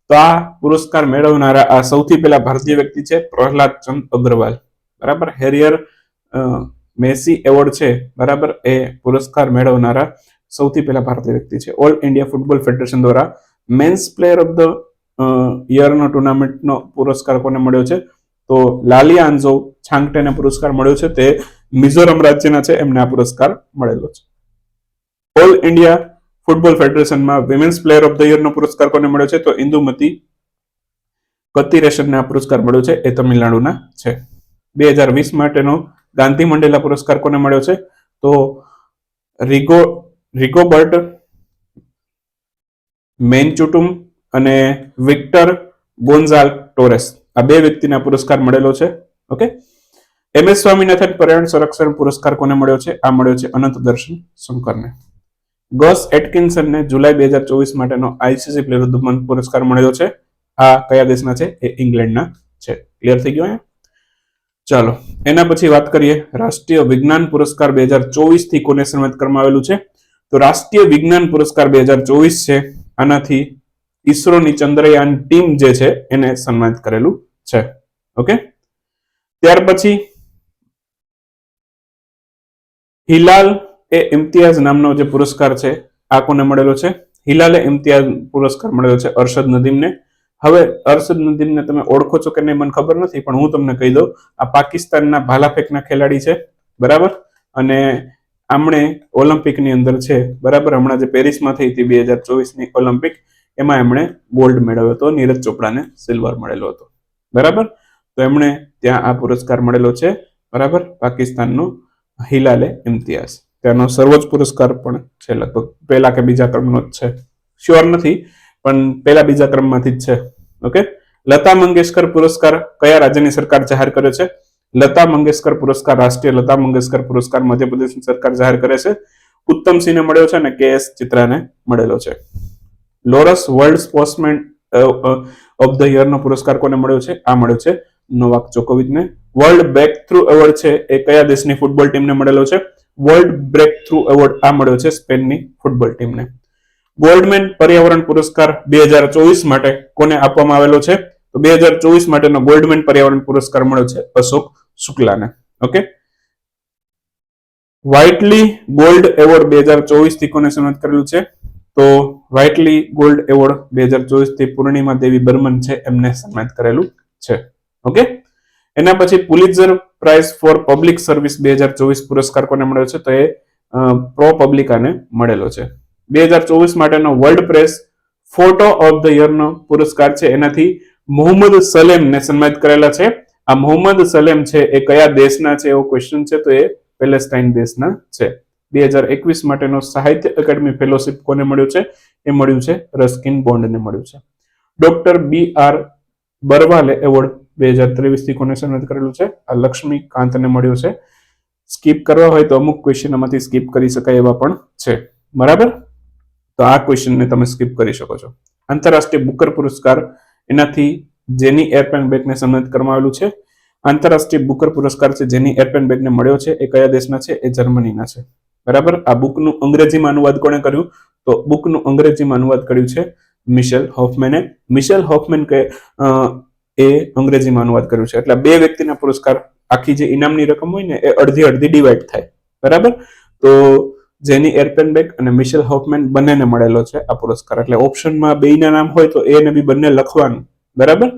તો આ પુરસ્કાર મેળવનારા આ સૌથી પહેલા ભારતીય વ્યક્તિ છે પ્રહલાદ ચંદ અગ્રવાલ, બરાબર. હેરિયર મેસી એવોર્ડ છે, બરાબર, એ પુરસ્કાર મેળવનારા સૌથી પહેલા ભારતીય વ્યક્તિ છે. ઓલ ઇન્ડિયા ફૂટબોલ ફેડરેશન દ્વારા મેન્સ પ્લેયર ઓફ ધ યરનો ટુર્નામેન્ટનો પુરસ્કાર કોને મળ્યો છે? તો લાલિયા આંઝો છાંગટેને પુરસ્કાર મળ્યો છે. તે મિઝોરમ રાજ્યના છે, એમને આ પુરસ્કાર મળેલો છે. ઓલ ઇન્ડિયા ફૂટબોલ ફેડરેશનમાં વિમેન્સ પ્લેયર ઓફ ધ યરનો પુરસ્કાર કોને મળ્યો છે? તો ઇન્દુમતી કતિરેશનને આ પુરસ્કાર મળ્યો છે. એ તમિલનાડુના છે. 2020 માટેનો ગાંધી મંડેલા પુરસ્કાર કોને મળ્યો છે? તો રિગોબર્ટ મેન્ચુટુમ અને વિક્ટર ગોન્ઝાલ ટોરેસ, આ બે વ્યક્તિને પુરસ્કાર મળેલો છે. ઓકે. MS સ્વામીનાથન પર્યાવરણ સંરક્ષણ પુરસ્કાર કોને મળ્યો છે? આ મળ્યો છે અનંત દર્શન શંકરને. ગસ એટકિન્સનને જુલાઈ 2024 માટેનો ICC player of the month પુરસ્કાર મળ્યો છે. આ કયા દેશના છે? એ ઇંગ્લેન્ડના છે. ક્લિયર થઈ ગયો? ચાલો, એના પછી વાત કરીએ રાષ્ટ્રીય વિજ્ઞાન પુરસ્કાર 2024 થી કોને સન્માનિત કરવામાં આવેલું છે? તો રાષ્ટ્રીય વિજ્ઞાન પુરસ્કાર 2024 છે. આનાથી ઈસરોની ચંદ્રયાન ટીમ જે છે એને સન્માનિત કરેલું છે. ઓકે. ત્યાર પછી હિલાલ એ ઇમ્તિયાઝ નામનો જે પુરસ્કાર છે આ કોને મળેલો છે? હિલાલ એ ઇમ્તિયાઝ પુરસ્કાર મળેલો છે અરશદ નદીમને. હવે અરશદ નદીમને તમે ઓળખો છો કે નહીં મને ખબર નથી, પણ હું તમને કહી દઉં, આ પાકિસ્તાનના ભાલાફેંકના ખેલાડી છે, બરાબર. અને આમણે ઓલિમ્પિકની અંદર છે, બરાબર, હમણાં જે પેરિસમાં થઈ હતી 2024ની ઓલિમ્પિક, એમાં એમણે ગોલ્ડ મેળવ્યો હતો, નીરજ ચોપડાને સિલ્વર મળેલો હતો, બરાબર. તો એમણે ત્યાં આ પુરસ્કાર મળેલો છે, બરાબર, પાકિસ્તાનનો હિલાલે ઇમ્તિયાઝ. તેનો સર્વોચ્ચ પુરસ્કાર પણ છે, લગભગ પહેલા કે બીજા ક્રમનો જ છે, શ્યોર નથી, પણ પહેલા બીજા ક્રમમાંથી જ છે. ઓકે. લતા મંગેશકર પુરસ્કાર કયા રાજ્યની સરકાર જાહેર કર્યો છે? લતા મંગેશકર પુરસ્કાર, રાષ્ટ્રીય લતા મંગેશકર પુરસ્કાર મધ્યપ્રદેશની સરકાર જાહેર કરે છે. ઉત્તમસિંહને મળ્યો છે અને KS ચિત્રાને મળેલો છે. Laureus world sportsman of the year નો પુરસ્કાર કોને મળ્યો છે? આ મળ્યો છે નોવાક જોકોવિચને. વર્લ્ડ બ્રેક થ્રુ એવોર્ડ છે એ કયા દેશની ફૂટબોલ ટીમને મળેલો છે? વર્લ્ડ બ્રેક થ્રુ એવોર્ડ આ મળ્યો છે સ્પેનની ફૂટબોલ ટીમને. ગોલ્ડમેન પર્યાવરણ પુરસ્કાર 2024 માટે કોને આપવામાં આવેલો છે? તો 2024 માટેનો ગોલ્ડમેન પર્યાવરણ પુરસ્કાર મળ્યો છે અશોક શુક્લાને. ઓકે. વ્હાઇટલી ગોલ્ડ એવોર્ડ 2024 થી કોને સન્માનિત કરેલું છે? તો વ્હાઇટલી ગોલ્ડ એવોર્ડ 2024 થી પૂર્ણિમા દેવી બર્મન છે, એમને સન્માનિત કરેલું છે. ઓકે. એના પછી પુલિત્ઝર પ્રાઇઝ ફોર પબ્લિક સર્વિસ 2024 પુરસ્કાર કોને મળ્યો છે? તો એ પ્રો પબ્લિકાને મળેલો છે. 2024 માટેનો world press photo of the year નો પુરસ્કાર છે, એનાથી મોહમ્મદ સલેમને સન્માનિત કરેલા છે. આ મોહમ્મદ સલેમ છે એ કયા દેશના છે એવો ક્વેશ્ચન છે, તો એ પેલેસ્ટાઇન દેશના છે. 2021 માટેનો સાહિત્ય એકેડમી ફેલોશિપ કોને મળ્યું છે? એ મળ્યું છે રસ્કિન બોન્ડને મળ્યું છે. ડોક્ટર BR બરવાલે એવોર્ડ 2023 થી કોને સન્માનિત કરેલું છે? આ લક્ષ્મીકાંતને મળ્યો છે. સ્કીપ કરવા હોય તો અમુક ક્વેશ્ચન આમાંથી સ્કીપ કરી શકાય એવા પણ છે, બરાબર. તો આ ક્વેશ્ચનને તમે સ્કીપ કરી શકો છો. આંતરરાષ્ટ્રીય બુકર પુરસ્કાર એનાથી જેની એરપેનબેકને સન્માનિત કરવામાં આવેલું છે. આંતરરાષ્ટ્રીય બુકર પુરસ્કાર છે જેની એરપેનબેકને મળ્યો છે એ કયા દેશના છે? એ જર્મનીના છે, બરાબર. આ બુકનું અંગ્રેજીમાં અનુવાદ કોણે કર્યું? તો બુકનું અંગ્રેજીમાં અનુવાદ કર્યું છે મિશેલ હોફમેને. મિશેલ હોફમેન એ અંગ્રેજીમાં અનુવાદ કર્યું છે. એટલે બે વ્યક્તિના પુરસ્કાર, આખી જે ઇનામની રકમ હોય ને એ અડધી અડધી ડિવાઈડ થાય, બરાબર. તો જેની એરપેનબેક અને મિશેલ હોફમેન બંનેને મળેલો છે આ પુરસ્કાર. એટલે ઓપ્શનમાં બેયના નામ હોય તો એ ને બી બંને લખવાનું, બરાબર.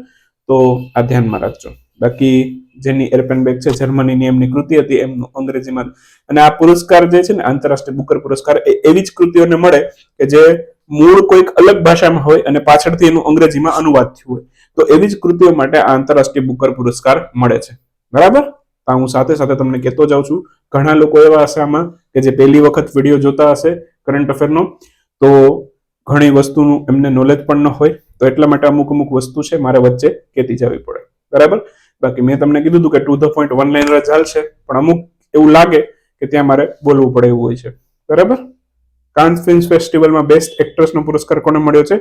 તો આ ધ્યાનમાં રાખજો. બાકી જેની એરપેનબેક છે જર્મનીની એમની કૃતિ હતી, એમનું અંગ્રેજીમાં. અને આ પુરસ્કાર જે છે ને આંતરરાષ્ટ્રીય બુકર પુરસ્કાર, એ એવી જ કૃતિઓને મળે કે જે મૂળ કોઈક અલગ ભાષામાં હોય અને પાછળથી એનું અંગ્રેજીમાં અનુવાદ થયું હોય. તો એવી જ કૃતિઓ માટે આ આંતરરાષ્ટ્રીય બુકર પુરસ્કાર મળે છે, બરાબર. હું સાથે સાથે તમને કહેતો જાઉં છું, ઘણા લોકો એવા હશે આમાં કે જે પહેલી વખત વિડીયો જોતા હશે કરંટ અફેરનો, તો ઘણી વસ્તુનું એમને નોલેજ પણ ન હોય, તો એટલા માટે અમુક વસ્તુ છે મારે વચ્ચે કહેતી જવી પડે, બરાબર. બાકી મેં તમને કીધું હતું કે two the point one liner ચાલશે, પણ અમુક એવું લાગે કે ત્યાં મારે બોલવું પડે એવું હોય છે, બરાબર. કાન્સ ફિલ્મ ફેસ્ટિવલમાં બેસ્ટ એક્ટ્રેસનો પુરસ્કાર કોને મળ્યો છે?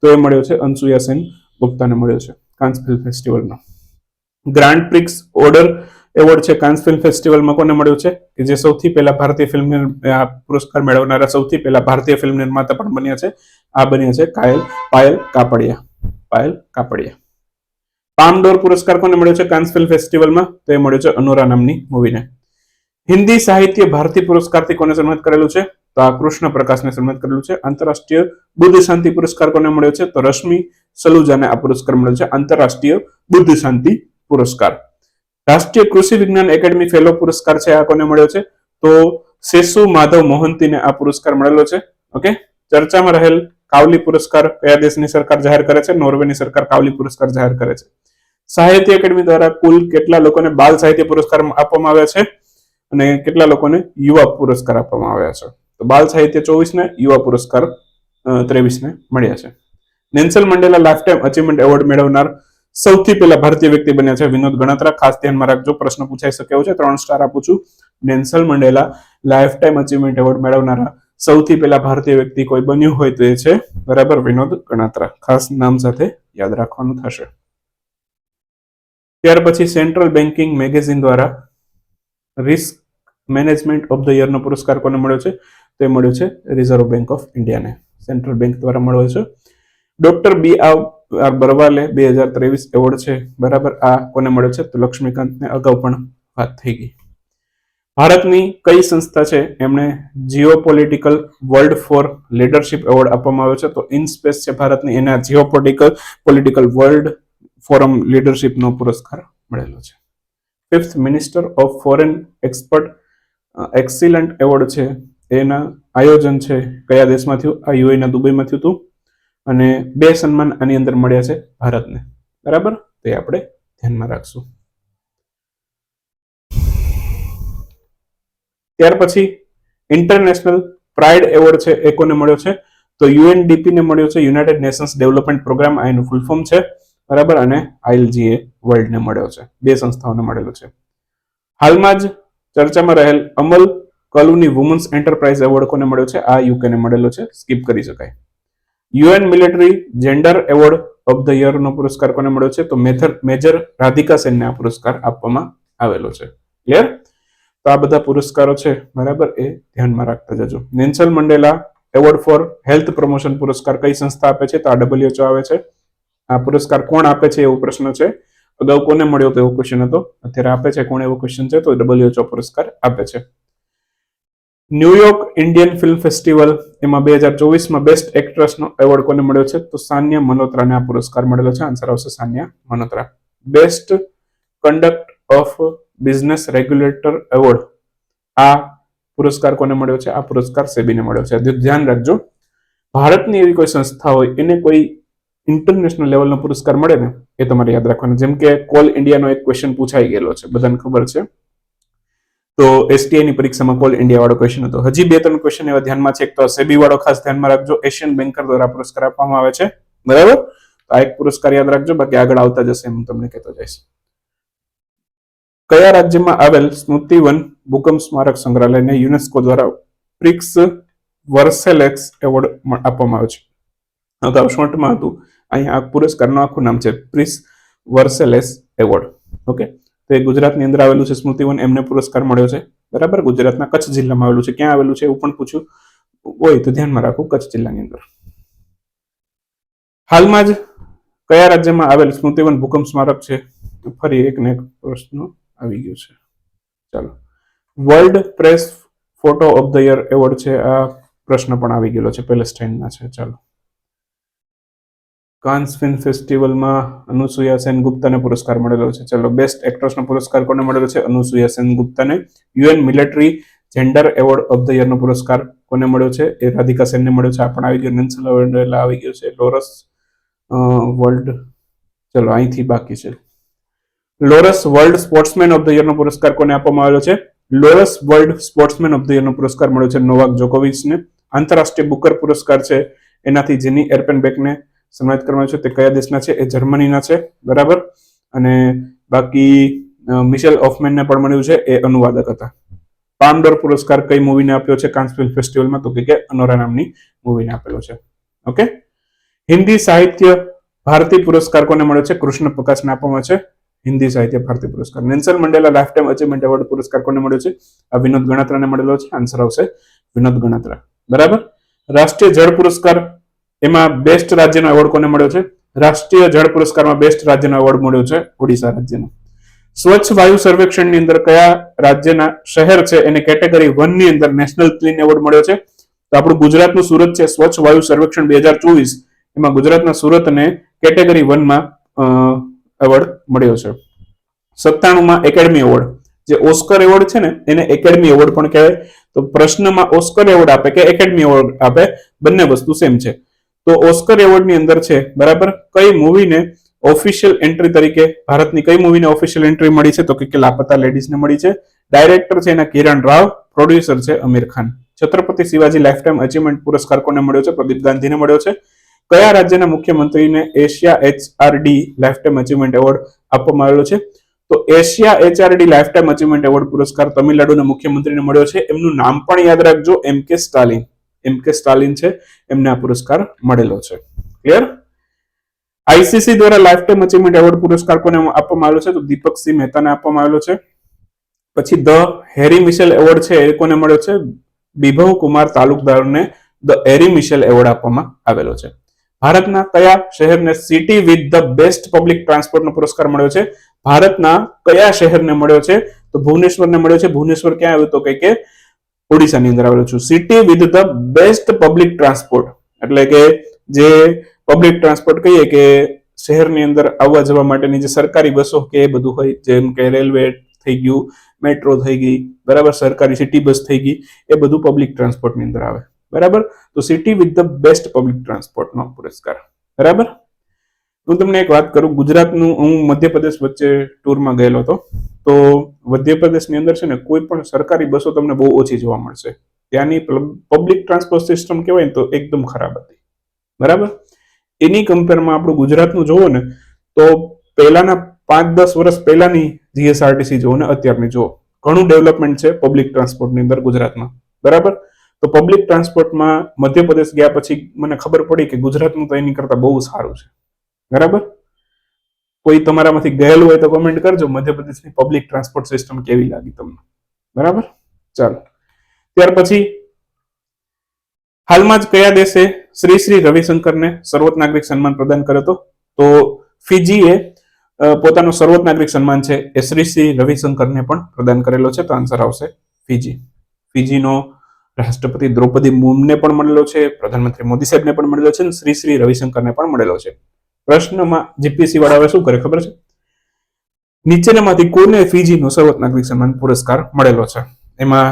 તો એ મળ્યો છે અનસુયા સેન ગુપ્તાને મળ્યો છે કાન્સ ફિલ્મ ફેસ્ટિવલમાં. ગ્રાન્ડ પ્રિક્સ ઓર્ડર એવોર્ડ છે કાન્સ ફિલ્મ ફેસ્ટિવલમાં કોને મળ્યું છે? કે જે સૌથી પહેલા ભારતીય ફિલ્મ પુરસ્કાર મેળવનારા સૌથી પહેલા ભારતીય ફિલ્મ નિર્માતા પણ બન્યા છે. આ બન્યા છે પાયલ કાપડિયા. પામડોર પુરસ્કાર કોને મળ્યો છે કાન્સ ફિલ્મ ફેસ્ટિવલમાં? તો એ મળ્યો છે અનોરા નામની મૂવીને. હિન્દી સાહિત્ય ભારતી પુરસ્કારથી કોને સન્માનિત કરેલું છે? તો આ કૃષ્ણ પ્રકાશને સન્માનિત કરેલું છે. આંતરરાષ્ટ્રીય બુદ્ધ શાંતિ પુરસ્કાર કોને મળ્યો છે? તો રશ્મિ સલુજાને આ પુરસ્કાર મળ્યો છે, આંતરરાષ્ટ્રીય બુદ્ધ શાંતિ પુરસ્કાર. રાષ્ટ્રીય કૃષિ વિજ્ઞાન એકેડમી ફેલો પુરસ્કાર છે, આ કોને મળ્યો છે? તો શેષુ માધવ મોહંતીને આ પુરસ્કાર મળેલો છે. ઓકે. ચર્ચામાં રહેલ કાવલી પુરસ્કાર કયા દેશની સરકાર જાહેર કરે છે? નોર્વેની સરકાર કાવલી પુરસ્કાર જાહેર કરે છે. સાહિત્ય એકેડમી દ્વારા કુલ કેટલા લોકોને બાલ સાહિત્ય પુરસ્કાર આપવામાં આવ્યા છે અને કેટલા લોકોને યુવા પુરસ્કાર આપવામાં આવ્યા છે? તો બાલ સાહિત્ય 24 ને, યુવા પુરસ્કાર 23 ને મળ્યા છે. Nelson Mandela life time achievement award મેળવનાર સૌથી પહેલા ભારતીય વ્યક્તિ બન્યા છે વિનોદ ગણાત્રા. ખાસ ધ્યાનમાં રાખજો, પ્રશ્ન પૂછાઈ શકે એવું છે, 3 સ્ટાર આપું છું. Nelson Mandela life time achievement award મેળવનારા સૌથી પહેલા ભારતીય વ્યક્તિ કોઈ બન્યું હોય તો એ છે, બરાબર, વિનોદ ગણાત્રા. ખાસ નામ સાથે યાદ રાખવાનું થશે. ત્યાર પછી સેન્ટ્રલ બેન્કિંગ મેગેઝિન દ્વારા રિસ્ક મેનેજમેન્ટ ઓફ ધ યરનો પુરસ્કાર કોને મળ્યો છે? તો એ મળ્યો છે રિઝર્વ બેંક ઓફ ઇન્ડિયાને. સેન્ટ્રલ બેંક દ્વારા મળ્યો છે. ડોક્ટર BR બરવાલે 2023 એવોર્ડ છે, બરાબર, આ કોને મળ્યો છે? તો લક્ષ્મીકાંતને અગાઉ પણ વાત થઈ ગઈ. ભારતની કઈ સંસ્થા છે એમણે geopolitical world for leadership award આપવામાં આવ્યો છે? તો ઇનસ્પેસ છે ભારતની, એને પોલિટિકલ વર્લ્ડ ફોરમ લીડરશિપનો પુરસ્કાર મળેલો છે. Fifth minister of foreign expert excellent award છે એના આયોજન છે કયા દેશમાં થયું? આ યુએઈના દુબઈમાં થયું હતું અને 2 સન્માન આની અંદર મળ્યા છે ભારતને. બરાબર, તે આપણે ધ્યાનમાં રાખશું. ત્યાર પછી ઇન્ટરનેશનલ પ્રાઇડ એવોર્ડ છે એ કોને મળ્યો છે? તો યુએનડીપી ને મળ્યો છે, યુનાઇટેડ નેશન્સ ડેવલપમેન્ટ પ્રોગ્રામ, આ એનું ફૂલ ફોર્મ છે. બરાબર, અને આઈએલજીએ વર્લ્ડ ને મળ્યો છે. 2 સંસ્થાઓને મળેલો છે. હાલમાં જ ચર્ચામાં રહેલ અમલ કલુની વુમન્સ એન્ટરપ્રાઇઝ એવોર્ડ કોને મળ્યો છે? આ યુકે ને મળેલો છે, સ્કીપ કરી શકાય. UN military gender award of the year નો પુરસ્કાર કોને મળ્યો છે? તો મેજર રાધિકા સેનને આ પુરસ્કાર આપવામાં આવેલો છે. ક્લિયર? તો આ બધા પુરસ્કારો છે, બરાબર, એ ધ્યાનમાં રાખતા જજો. Nelson Mandela award for health promotion પુરસ્કાર કઈ સંસ્થા આપે છે? તો આ WHO આવે છે. આ પુરસ્કાર કોણ આપે છે એવો પ્રશ્ન છે. અગાઉ કોને મળ્યો તો એવો ક્વેશ્ચન હતો, અત્યારે આપે છે કોણ એવો ક્વેશ્ચન છે, તો WHO પુરસ્કાર આપે છે. ન્યુયોર્ક ઇન્ડિયન ફિલ્મ ફેસ્ટિવલ એમાં 2024માં બેસ્ટ એક્ટ્રેસનો એવોર્ડ કોને મળ્યો છે? તો સાન્યા મલ્હોત્રાને આ પુરસ્કાર મળેલો છે. આન્સર આવશે Sanya Malhotra. Best conduct of business regulator award, આ પુરસ્કાર કોને મળ્યો છે? આ પુરસ્કાર સેબીને મળ્યો છે. ધ્યાન રાખજો, ભારતની એવી કોઈ સંસ્થા હોય એને કોઈ ઇન્ટરનેશનલ લેવલનો પુરસ્કાર મળે ને એ તમારે યાદ રાખવાનો. જેમ કે કોલ ઇન્ડિયાનો એક ક્વેશ્ચન પૂછાઈ ગયેલો છે, બધાને ખબર છે. તો એસટીઆઈ ની પરીક્ષામાં કોલ ઇન્ડિયા વાળો ક્વેશ્ચન હતો. હજી 2-3 ક્વેશ્ચન એવા ધ્યાનમાં છે. એક તો સેબી વાળો ખાસ ધ્યાનમાં રાખજો, એશિયન બેન્કર દ્વારા પુરસ્કાર આપવામાં આવે છે. બરાબર, તો આ એક પુરસ્કાર યાદ રાખજો, બાકી આગળ આવતા જશે એમ તમને કહેતો જઈશ. કયા રાજ્યમાં આવેલ સ્મૃતિવન ભૂકંપ સ્મારક સંગ્રહાલયને યુનેસ્કો દ્વારા પ્રિક્સ વર્સેલેક્સ એવોર્ડ આપવામાં આવ્યો છે? અગાઉ શોર્ટમાં હતું, અહીંયા આ પુરસ્કારનું આખું નામ છે પ્રિક્સ વર્સેલેસ એવોર્ડ. ઓકે, તો એ ગુજરાતની અંદર આવેલું છે સ્મૃતિવન, એમને પુરસ્કાર મળ્યો છે. બરાબર, ગુજરાતના કચ્છ જિલ્લામાં આવેલું છે. ક્યાં આવેલું છે એવું પણ પૂછ્યું હોય તો ધ્યાનમાં રાખવું, કચ્છ જિલ્લાની અંદર. હાલમાં જ કયા રાજ્યમાં આવેલ સ્મૃતિવન ભૂકંપ સ્મારક છે? ફરી એક ને એક પ્રશ્ન આવી ગયો છે. ચાલો, world press photo of the year award છે, આ પ્રશ્ન પણ આવી ગયેલો છે, પેલેસ્ટાઇનના છે. ચાલો, કાન્સ ફિલ્મ ફેસ્ટિવલમાં અનુસુયા સેનગુપ્તાને પુરસ્કાર મળેલો છે. ચલો, બેસ્ટ એક્ટ્રેસનો પુરસ્કાર કોને મળેલો છે? અનુસુયા સેનગુપ્તાને. UN military gender award of the યરનો પુરસ્કાર કોને મળ્યો છે? એ રાધિકા સેનને મળ્યો છે. આ પણ આવી ગયો. નેલ્સન મંડેલા આવી ગયો છે. લોરસ વર્લ્ડ, ચલો અહીંથી બાકી છે. Laureus world sportsman of the યરનો પુરસ્કાર કોને આપવામાં આવેલો છે? Laureus world sportsman of the યરનો પુરસ્કાર મળ્યો છે નોવાક જોકોવિચને. આંતરરાષ્ટ્રીય બુકર પુરસ્કાર છે એનાથી જેની એરપેનબેકને સન્માનિત કરવામાં છે, તે કયા દેશના છે? એ જર્મનીના છે. બરાબર, અને બાકી મિશેલ ઓફમેનને પણ મળ્યું છે, એ અનુવાદક હતા. પામડોર પુરસ્કાર કઈ મૂવીને આપ્યો છે કાન્સ ફિલ્મ ફેસ્ટિવલમાં? તો કે અનોરા નામની મૂવીને આપેલો છે. ઓકે, હિન્દી સાહિત્ય ભારતી પુરસ્કાર કોને મળ્યો છે? કૃષ્ણ પ્રકાશને આપવામાં છે હિન્દી સાહિત્ય ભારતી પુરસ્કાર. Nelson Mandela life time achievement award પુરસ્કાર કોને મળ્યો છે? આ વિનોદ ગણાત્રાને મળેલો છે. આન્સર આવશે વિનોદ ગણાત્રા. બરાબર, રાષ્ટ્રીય જળ પુરસ્કાર એમાં બેસ્ટ રાજ્યનો એવોર્ડ કોને મળ્યો છે? રાષ્ટ્રીય જળ પુરસ્કારમાં બેસ્ટ રાજ્યનો એવોર્ડ મળ્યો છે ઓડિશા રાજ્યનો. સ્વચ્છ વાયુ સર્વેક્ષણની અંદર કયા રાજ્યના શહેર છે એને કેટેગરી 1 ની અંદર નેશનલ ક્લીન એવોર્ડ મળ્યો છે? તો આપણું ગુજરાતનું સુરત છે. સ્વચ્છ વાયુ સર્વેક્ષણ 2024 એમાં ગુજરાતના સુરતને કેટેગરી 1 માં એવોર્ડ મળ્યો છે. 97માં એકેડમી એવોર્ડ, જે ઓસ્કર એવોર્ડ છે ને એને એકેડમી એવોર્ડ પણ કહેવાય. તો પ્રશ્નમાં ઓસ્કર એવોર્ડ આપે કે એકેડમી એવોર્ડ આપે, બંને વસ્તુ સેમ છે. તો ઓસ્કર એવોર્ડ ની અંદર છે, બરાબર, કઈ મૂવીને ઓફિશિયલ એન્ટ્રી તરીકે, ભારતની કઈ મૂવીને ઓફિશિયલ એન્ટ્રી મળી છે? તો કે લાપતા લેડીઝને મળી છે. ડાયરેક્ટર છે એના કિરણ રાવ, પ્રોડ્યુસર છે Aamir Khan. Chhatrapati Shivaji life time achievement પુરસ્કાર કોને મળ્યો છે? પ્રદીપ ગાંધીને મળ્યો છે. કયા રાજ્યના મુખ્યમંત્રીને Asia HRD life time achievement award આપવામાં આવેલો છે? તો Asia HRD life time achievement award પુરસ્કાર તમિલનાડુના મુખ્યમંત્રીને મળ્યો છે. એમનું નામ પણ યાદ રાખજો, MK સ્ટાલિન. MK સ્ટાલિન છે, એમને આ પુરસ્કાર મળેલો છે. ક્લિયર? આઈસીસી દ્વારા લાઈફ ટાઈમ અચીવમેન્ટ એવોર્ડ પુરસ્કાર કોને આપવામાં આવેલો છે? તો દીપકસિંહ મહેતાને આપવામાં આવેલો છે. પછી ધ હેરી મિશેલ એવોર્ડ છે એ કોને મળ્યો છે? બિભવ કુમાર તાલુકદારને ધ હેરી મિશેલ એવોર્ડ આપવામાં આવેલો છે. ભારતના કયા શહેરને city with the best public ટ્રાન્સપોર્ટનો પુરસ્કાર મળ્યો છે? ભારતના કયા શહેરને મળ્યો છે તો ભુવનેશ્વરને મળ્યો છે. ભુવનેશ્વર ક્યાં આવ્યું તો કે ઓડિશાની અંદર આવેલું છે. City with the best public transport, એટલે કે જે પબ્લિક ટ્રાન્સપોર્ટ કહીએ કે શહેરની અંદર આવવા જવા માટેની જે સરકારી બસો કે એ બધું હોય, જેમ કે રેલવે થઈ ગયું, મેટ્રો થઈ ગઈ, બરાબર, સરકારી સિટી બસ થઈ ગઈ, એ બધું પબ્લિક ટ્રાન્સપોર્ટની અંદર આવે, બરાબર. તો city with the best public ટ્રાન્સપોર્ટનો પુરસ્કાર, બરાબર. હું તમને એક વાત કરું, ગુજરાતનું હું મધ્યપ્રદેશ વચ્ચે ટૂરમાં ગયેલો હતો, તો મધ્યપ્રદેશની અંદર છે ને કોઈ પણ સરકારી બસો તમને બહુ ઓછી જોવા મળશે. ત્યાંની પબ્લિક ટ્રાન્સપોર્ટ સિસ્ટમ કહેવાય ને તો એકદમ ખરાબ હતી, બરાબર. એની કમ્પેરમાં આપણું ગુજરાતનું જોવો ને તો પહેલાના 5-10 વર્ષ પહેલાની જીએસઆરટીસી જોવો ને અત્યારની જોવો, ઘણું ડેવલપમેન્ટ છે પબ્લિક ટ્રાન્સપોર્ટની અંદર ગુજરાતમાં, બરાબર. તો પબ્લિક ટ્રાન્સપોર્ટમાં મધ્યપ્રદેશ ગયા પછી મને ખબર પડી કે ગુજરાતનું તો એની કરતા બહુ સારું છે, બરાબર. કોઈ તમારામાંથી ગયેલું હોય તો કમેન્ટ કરજો, મધ્યપ્રદેશની પબ્લિક ટ્રાન્સપોર્ટ સિસ્ટમ કેવી લાગી તમને, બરાબર. ચાલો, ત્યાર પછી હાલમાં જ કયા દેશે શ્રી રવિશંકરને સર્વોચ્ચ નાગરિક સન્માન પ્રદાન કર્યો હતો? તો ફિજીએ પોતાનો સર્વોચ્ચ નાગરિક સન્માન છે એ શ્રી રવિશંકરને પણ પ્રદાન કરેલો છે. તો આન્સર આવશે ફિજી. ફિજીનો રાષ્ટ્રપતિ દ્રૌપદી મુર્મુને પણ મળેલો છે, પ્રધાનમંત્રી મોદી સાહેબને પણ મળેલો છે, અને શ્રી રવિશંકરને પણ મળેલો છે. પ્રશ્નમાં જીપીએસસી વાળા શું કરે ખબર છે? નીચેનામાંથી કોને ફિજીનો સર્વોચ્ચ નાગરિક સન્માન પુરસ્કાર મળેલો છે? એમાં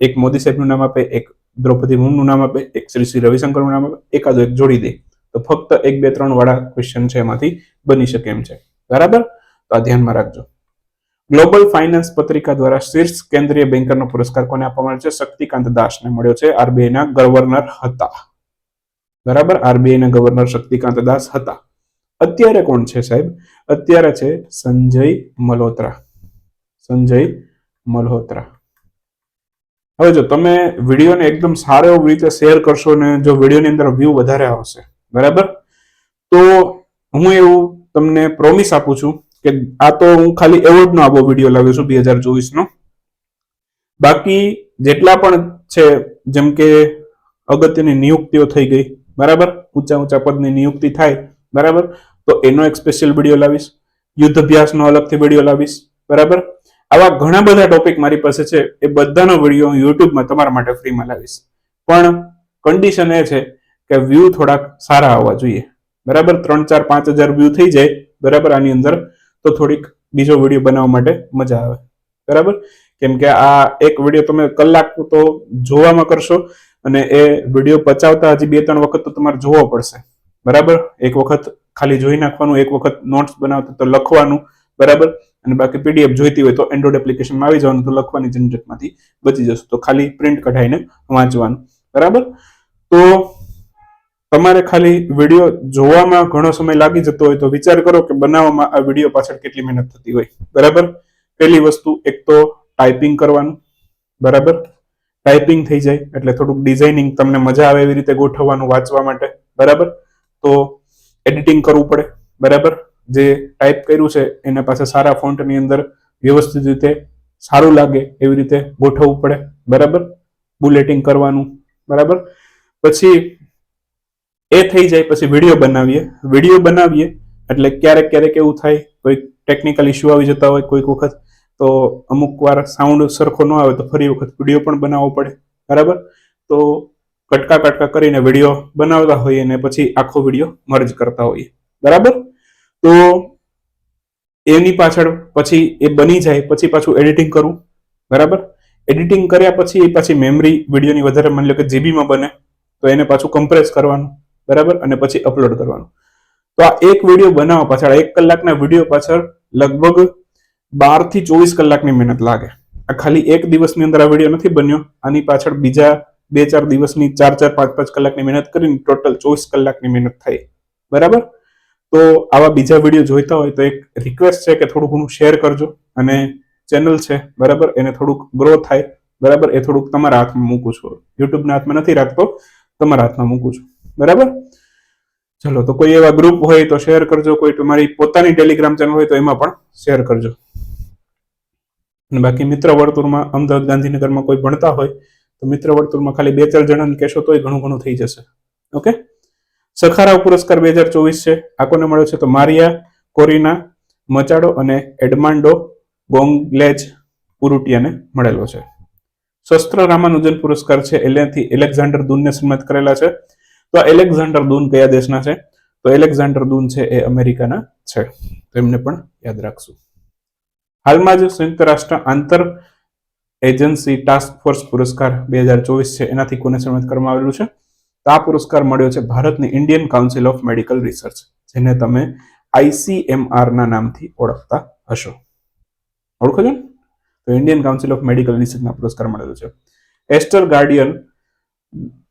એક મોદી સાહેબનું નામ આપે, એક દ્રૌપદી મુર્મુનું નામ આપે, એક શ્રી રવિશંકરનું નામ આપે, એકાદો એક જોડી દે. તો ફક્ત 1, 2, 3 વાળા ક્વેશ્ચન છે એમાંથી બની શકે એમ છે, બરાબર. તો આ ધ્યાનમાં રાખજો. ગ્લોબલ ફાઇનાન્સ પત્રિકા દ્વારા શીર્ષ કેન્દ્રીય બેન્કરનો પુરસ્કાર કોને આપવામાં આવ્યો છે? શક્તિકાંત દાસને મળ્યો છે. આરબીઆઈના ગવર્નર હતા, બરાબર. આરબીઆઈના ગવર્નર શક્તિકાંત દાસ હતા. અત્યારે કોણ છે સાહેબ? અત્યારે છે સંજય મલ્હોત્રા. સંજય મલ્હોત્રા. હવે જો તમે વિડીયોને એકદમ સારો એવી રીતે શેર કરશો ને જો વિડીયોની અંદર વ્યૂ વધારે આવશે, બરાબર, તો હું એવું તમને પ્રોમિસ આપું છું કે આ તો હું ખાલી એવોર્ડનો આવો વિડીયો લાવ્યો છું 2024નો. બાકી જેટલા પણ છે, જેમ કે અગત્યની નિયુક્તિઓ થઈ ગઈ, બરાબર, ઊંચા પદની નિયુક્તિ થાય, બરાબર, તો એનો એક સ્પેશિયલ વિડીયો લાવીશ. યુદ્ધ અભ્યાસનો અલગથી વિડીયો લાવીશ, બરાબર. આવા ઘણા બધા ટોપિક મારી પાસે છે, એ બધાનો વિડીયો હું યુટ્યુબમાં તમારા માટે ફ્રીમાં લાવીશ. પણ કન્ડિશન એ છે કે વ્યૂ થોડાક સારા આવવા જોઈએ, બરાબર. 3, 4, 5 હજાર વ્યૂ થઈ જાય, બરાબર, આની અંદર, તો થોડીક બીજો વિડીયો બનાવવા માટે મજા આવે, બરાબર. કેમ કે આ એક વિડીયો તમે કલાક તો જોવામાં કરશો અને એ વિડીયો પચાવતા હજી 2-3 વખત તો તમારે જોવો પડશે, બરાબર. એક વખત ખાલી જોઈ નાખવાનું, એક વખત નોટ્સ બનાવતા તો લખવાનું, બરાબર. અને બાકી પીડીએફ જોઈતી હોય તો એન્ડ્રોઇડ એપ્લિકેશનમાં આવી જવાનું, તો લખવાની ઝંઝટમાંથી બચી જશે. તો ખાલી પ્રિન્ટ કઢાઈને વાંચવાનું, બરાબર. તો તમારે ખાલી વિડીયો જોવામાં ઘણો સમય લાગી જતો હોય તો વિચાર કરો કે બનાવવામાં આ વિડીયો પાછળ કેટલી મહેનત થતી હોય, બરાબર. પહેલી વસ્તુ, એક તો ટાઈપિંગ કરવાનું, બરાબર. ટાઈપિંગ થઈ જાય એટલે થોડુંક ડિઝાઇનિંગ તમને મજા આવે એવી રીતે ગોઠવવાનું વાંચવા માટે, બરાબર. તો એડિટિંગ કરવું પડે, બરાબર. જે ટાઈપ કર્યું છે એના પાસે સારા ફોન્ટની અંદર વ્યવસ્થિત રીતે સારું લાગે એવી રીતે ગોઠવવું પડે, બરાબર. બુલેટિંગ કરવાનું, બરાબર. પછી એ થઈ જાય પછી વિડીયો બનાવીએ એટલે ક્યારેક એવું થાય, કોઈ ટેકનિકલ ઇશ્યુ આવી જતા હોય કોઈક વખત, તો અમુક વાર સાઉન્ડ સરખો ન આવે તો ફરી વખત વિડીયો પણ બનાવવો પડે, બરાબર. તો કટકા કરીને વિડીયો બનાવતા હોઈએ અને પછી આખો વિડીયો મર્જ કરતા હોઈએ, બરાબર. તો એની પાછળ પછી એ બની જાય પછી પાછું એડિટિંગ કરવું, બરાબર. એડિટિંગ કર્યા પછી એ પાછી મેમરી વિડીયોની વધારે, માની લો કે જીબીમાં બને તો એને પાછું કમ્પ્રેસ કરવાનું, બરાબર, અને પછી અપલોડ કરવાનું. તો આ એક વિડીયો બનાવવા પાછળ, 1 કલાકના વિડીયો પાછળ લગભગ 12 થી 24 કલાકની મહેનત લાગે. આ ખાલી એક દિવસની અંદર આ વિડીયો નથી બન્યો, આની પાછળ બીજા 2-4 દિવસની 4-4, 5-5 કલાકની મહેનત કરીને ટોટલ 24 કલાકની મહેનત થઈ, બરાબર. તો આવા બીજા વિડીયો જોઈતા હોય તો એક રિક્વેસ્ટ છે કે થોડું ઘણું શેર કરજો, અને ચેનલ છે, બરાબર, એને થોડુંક ગ્રો થાય, બરાબર. એ થોડુંક તમારા હાથમાં મૂકું છું, યુટ્યુબના હાથમાં નથી રાખતો, તમારા હાથમાં મૂકું છું, બરાબર. ચલો, તો કોઈ એવા ગ્રુપ હોય તો શેર કરજો, કોઈ તમારી પોતાની ટેલિગ્રામ ચેનલ હોય તો એમાં પણ શેર કરજો. અને બાકી મિત્ર વર્તુળમાં અમદાવાદ ગાંધીનગરમાં કોઈ ભણતા હોય તો મિત્ર વર્તુળમાં ખાલી 2-4 જણાને કહેશો તોય ઘણું થઈ જશે. ઓકે. સખારાવ પુરસ્કાર 2024 છે, આ કોને મળ્યો છે? તો મારિયા કોરિના મચાડો અને એડમાન્ડો ગોંગલેજ ઉરુટિયાને મળેલો છે. શસ્ત્ર રામાનુજન પુરસ્કાર છે એનાથી એલેક્ઝાન્ડર દૂનને સન્માનિત કરેલા છે. તો એલેક્ઝાન્ડર દૂન કયા દેશના છે? તો એલેક્ઝાન્ડર દૂન છે એ અમેરિકાના છે. તો એમને પણ યાદ રાખશું. હાલમાં જ સંયુક્ત રાષ્ટ્ર આંતર એજન્સી ટાસ્ક ફોર્સ પુરસ્કાર 2024 છે એનાથી કોને સન્માનિત કરવામાં આવેલું છે? તો આ પુરસ્કાર મળ્યો છે ભારતની Indian council of medical research, જેને તમે ICMR ના નામથી ઓળખતા હશો. ઓળખો છો ને? તો ઇન્ડિયન કાઉન્સિલ ઓફ મેડિકલ રિસર્ચના પુરસ્કાર મળેલો છે. એસ્ટર ગાર્ડિયન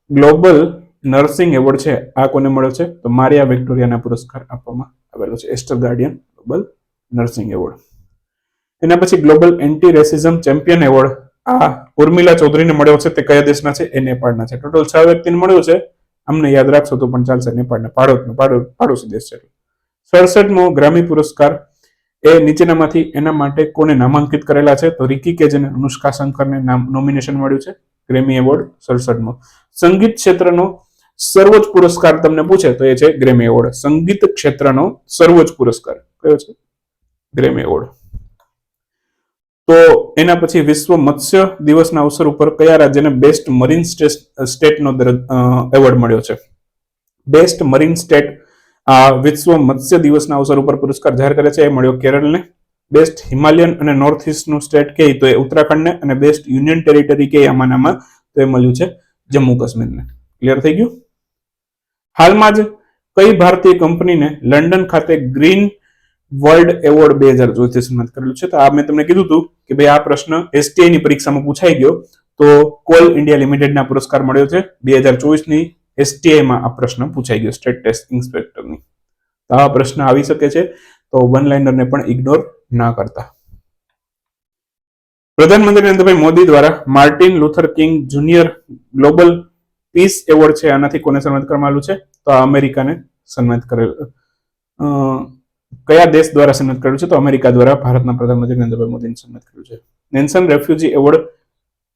ગ્લોબલ નર્સિંગ એવોર્ડ છે આ કોને મળ્યો છે? તો મારિયા વિક્ટોરિયાના પુરસ્કાર આપવામાં આવેલો છે. એસ્ટર ગાર્ડિયન ગ્લોબલ નર્સિંગ એવોર્ડ. એના પછી global anti racism champion award આ ઉર્મિલા ચૌધરીને મળ્યો છે. તે કયા દેશના છે? એ નેપાળના છે. ટોટલ 6 વ્યક્તિને મળ્યો છે. અમને યાદ રાખશો તો પણ ચાલશે. નેપાળના પાડોશી દેશ છે. 67મો ગ્રામી પુરસ્કાર એ નીચેનામાંથી એના માટે કોને નામાંકિત કરેલા છે? તો રિકી કેજ અને અનુષ્કા શંકરને નોમિનેશન મળ્યું છે. ગ્રેમી એવોર્ડ 67મો. સંગીત ક્ષેત્રનો સર્વોચ્ચ પુરસ્કાર તમને પૂછે તો એ છે ગ્રેમી એવોર્ડ. સંગીત ક્ષેત્રનો સર્વોચ્ચ પુરસ્કાર કયો છે? Grammy award. તો એના પછી વિશ્વ મત્સ્ય દિવસના અવસર ઉપર કયા રાજ્યને બેસ્ટ મરીન સ્ટેટનો એવોર્ડ મળ્યો છે? બેસ્ટ મરીન સ્ટેટ વિશ્વ મત્સ્ય દિવસના અવસર ઉપર પુરસ્કાર જાહેર કરે છે એ મળ્યો કેરળને. બેસ્ટ હિમાલયન અને નોર્થ ઇસ્ટનું સ્ટેટ કે તો એ ઉત્તરાખંડને, અને બેસ્ટ યુનિયન ટેરિટરી કે આમાંનામાં તો એ મળ્યું છે જમ્મુ કાશ્મીરને. ક્લિયર થઈ ગયું? હાલમાં જ કઈ ભારતીય કંપનીને લંડન ખાતે ગ્રીન વર્લ્ડ એવોર્ડ 2024 સન્માનિત કરેલું છે? તો આ મેં તમને કીધું હતું કે ભાઈ આ પ્રશ્ન STI ની પરીક્ષામાં પૂછાઈ ગયો. તો કોલ ઇન્ડિયા લિમિટેડના પુરસ્કાર મળ્યો છે 2024ની STI માં આ પ્રશ્ન પૂછાઈ ગયો, સ્ટેટ ટેસ્ટ ઇન્સ્પેક્ટરની. તો આ પ્રશ્ન આવી શકે છે, તો વન લાઇનરને પણ ઇગ્નોર ના કરતા. પ્રધાનમંત્રી નરેન્દ્રભાઈ મોદી દ્વારા Martin Luther King Junior global peace award છે આનાથી કોને સન્માનિત કરવામાં આવ્યું છે? તો આ અમેરિકાને સન્માનિત કરેલું. કયા દેશ દ્વારા સન્માનિત કર્યું છે? તો અમેરિકા દ્વારા ભારતના પ્રધાનમંત્રી નરેન્દ્રભાઈ મોદીને સન્માનિત કર્યું છે. નેલ્સન રેફ્યુજી એવોર્ડ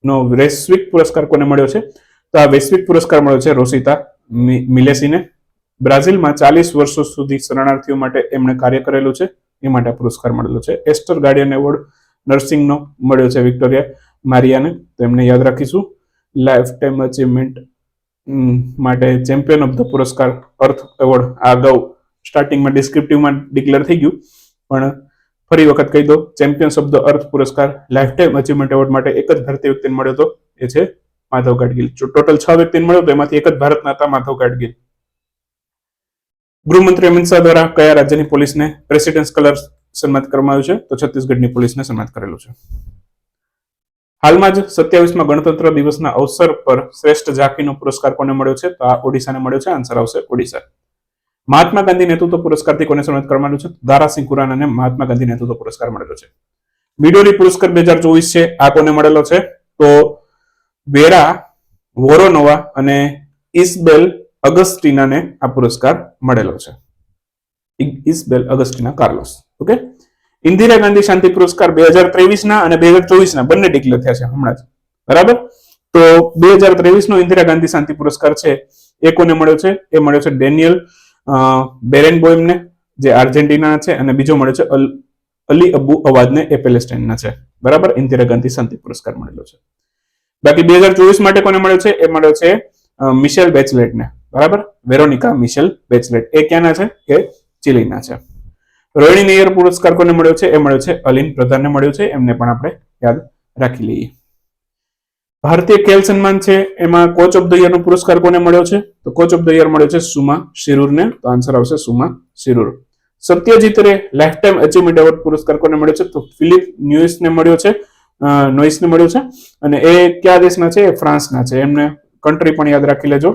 નો વૈશ્વિક પુરસ્કાર કોને મળ્યો છે? તો આ વૈશ્વિક પુરસ્કાર મળ્યો છે રોસિતા મિલેસીને. બ્રાઝિલમાં 40 વર્ષો સુધી શરણાર્થીઓ માટે એમણે કાર્ય કરેલું છે, એ માટે પુરસ્કાર મળેલો છે. એસ્ટર ગાર્ડિયન એવોર્ડ નર્સિંગનો મળ્યો છે વિક્ટોરિયા મારિયાને, તો એમને યાદ રાખીશું. લાઈફ ટાઈમ અચીવમેન્ટ માટે ચેમ્પિયન ઓફ ધ પુરસ્કાર અર્થ એવોર્ડ આ અગાઉ સ્ટાર્ટિંગમાં ડિસ્ક્રિપ્ટિવમાં ડિક્લેર થઈ ગયું, પણ ફરી વખત કહી દો. ચેમ્પિયન્સ ઓફ ધ અર્થ પુરસ્કાર લાઈફ ટાઈમ અચીવમેન્ટ એવોર્ડ માટે એક જ ભારતીય વ્યક્તિને મળ્યો હતો, એ છે માધવ ગાડગીલ. ટોટલ 6 વ્યક્તિને મળ્યો તો એમાંથી એક જ ભારતના હતા, માધવ ગાડગીલ. ગૃહમંત્રી અમિત શાહ દ્વારા કયા રાજ્યની પોલીસને પ્રેસિડેન્સ કલર સન્માનિત કરવામાં આવ્યું છે? તો છત્તીસગઢની પોલીસને સન્માનિત કરેલું છે. હાલમાં જ 27મા ગણતંત્ર દિવસના અવસર પર શ્રેષ્ઠ ઝાંખીનો પુરસ્કાર કોને મળ્યો છે? તો આ ઓડિશાને મળ્યો છે. આન્સર આવશે ઓડિશા. મહાત્મા ગાંધી નેતૃત્વ પુરસ્કારથી કોને સન્માનિત કરવામાં આવ્યું છે? દારાસિંહ ખુરાનાને મહાત્મા ગાંધી નેતૃત્વ પુરસ્કાર મળેલો છે. મિડોરી પુરસ્કાર 2024 છે આ કોને મળેલો છે? તો વેરા વોરોનોવા અને ઇસબેલ અગસ્ટીનાને આ પુરસ્કાર મળેલો છે. ઇસબેલ અગસ્ટીના કાર્લોસ. ઓકે. ઇન્દિરા ગાંધી શાંતિ પુરસ્કાર 2023ના અને 2024ના બંને ડિક્લેર થયા છે હમણાં જ, બરાબર? તો 2023નો ઇન્દિરા ગાંધી શાંતિ પુરસ્કાર છે એ કોને મળ્યો છે? એ મળ્યો છે ડેનિયલ બેરેનબોઇમને, જે આર્જેન્ટિના છે, અને બીજો મળ્યો છે અલી અબુ અવાદને, એ પેલેસ્ટાઇનના છે, બરાબર? ઇન્દિરા ગાંધી શાંતિ પુરસ્કાર મળેલો છે. બાકી 2024 માટે કોને મળ્યો છે? એ મળ્યો છે મિશેલ બેચલેટને, બરાબર? વેરોનિકા મિશેલ બેચલેટ. એ ક્યાંના છે? એ ચિલીના છે. રોહિણી નૈયર પુરસ્કાર કોને મળ્યો છે? એ મળ્યો છે અલિન પ્રધાનને મળ્યો છે. એમને પણ આપણે યાદ રાખી લઈએ. ભારતીય ખેલ સન્માન છે એમાં કોચ ઓફ ધ યર નો પુરસ્કાર કોને મળ્યો છે? તો કોચ ઓફ ધ યર મળ્યો છે સુમા શિરૂરને. તો આન્સર આવશે સુમા શિરૂર. સત્યજીત રે લાઈફ ટાઈમ અચીવમેન્ટ એવોર્ડ પુરસ્કાર કોને મળ્યો છે? તો ફિલિપ નોઇસને મળ્યો છે. અને એ કયા દેશના છે? ફ્રાન્સના છે. એમને કન્ટ્રી પણ યાદ રાખી લેજો,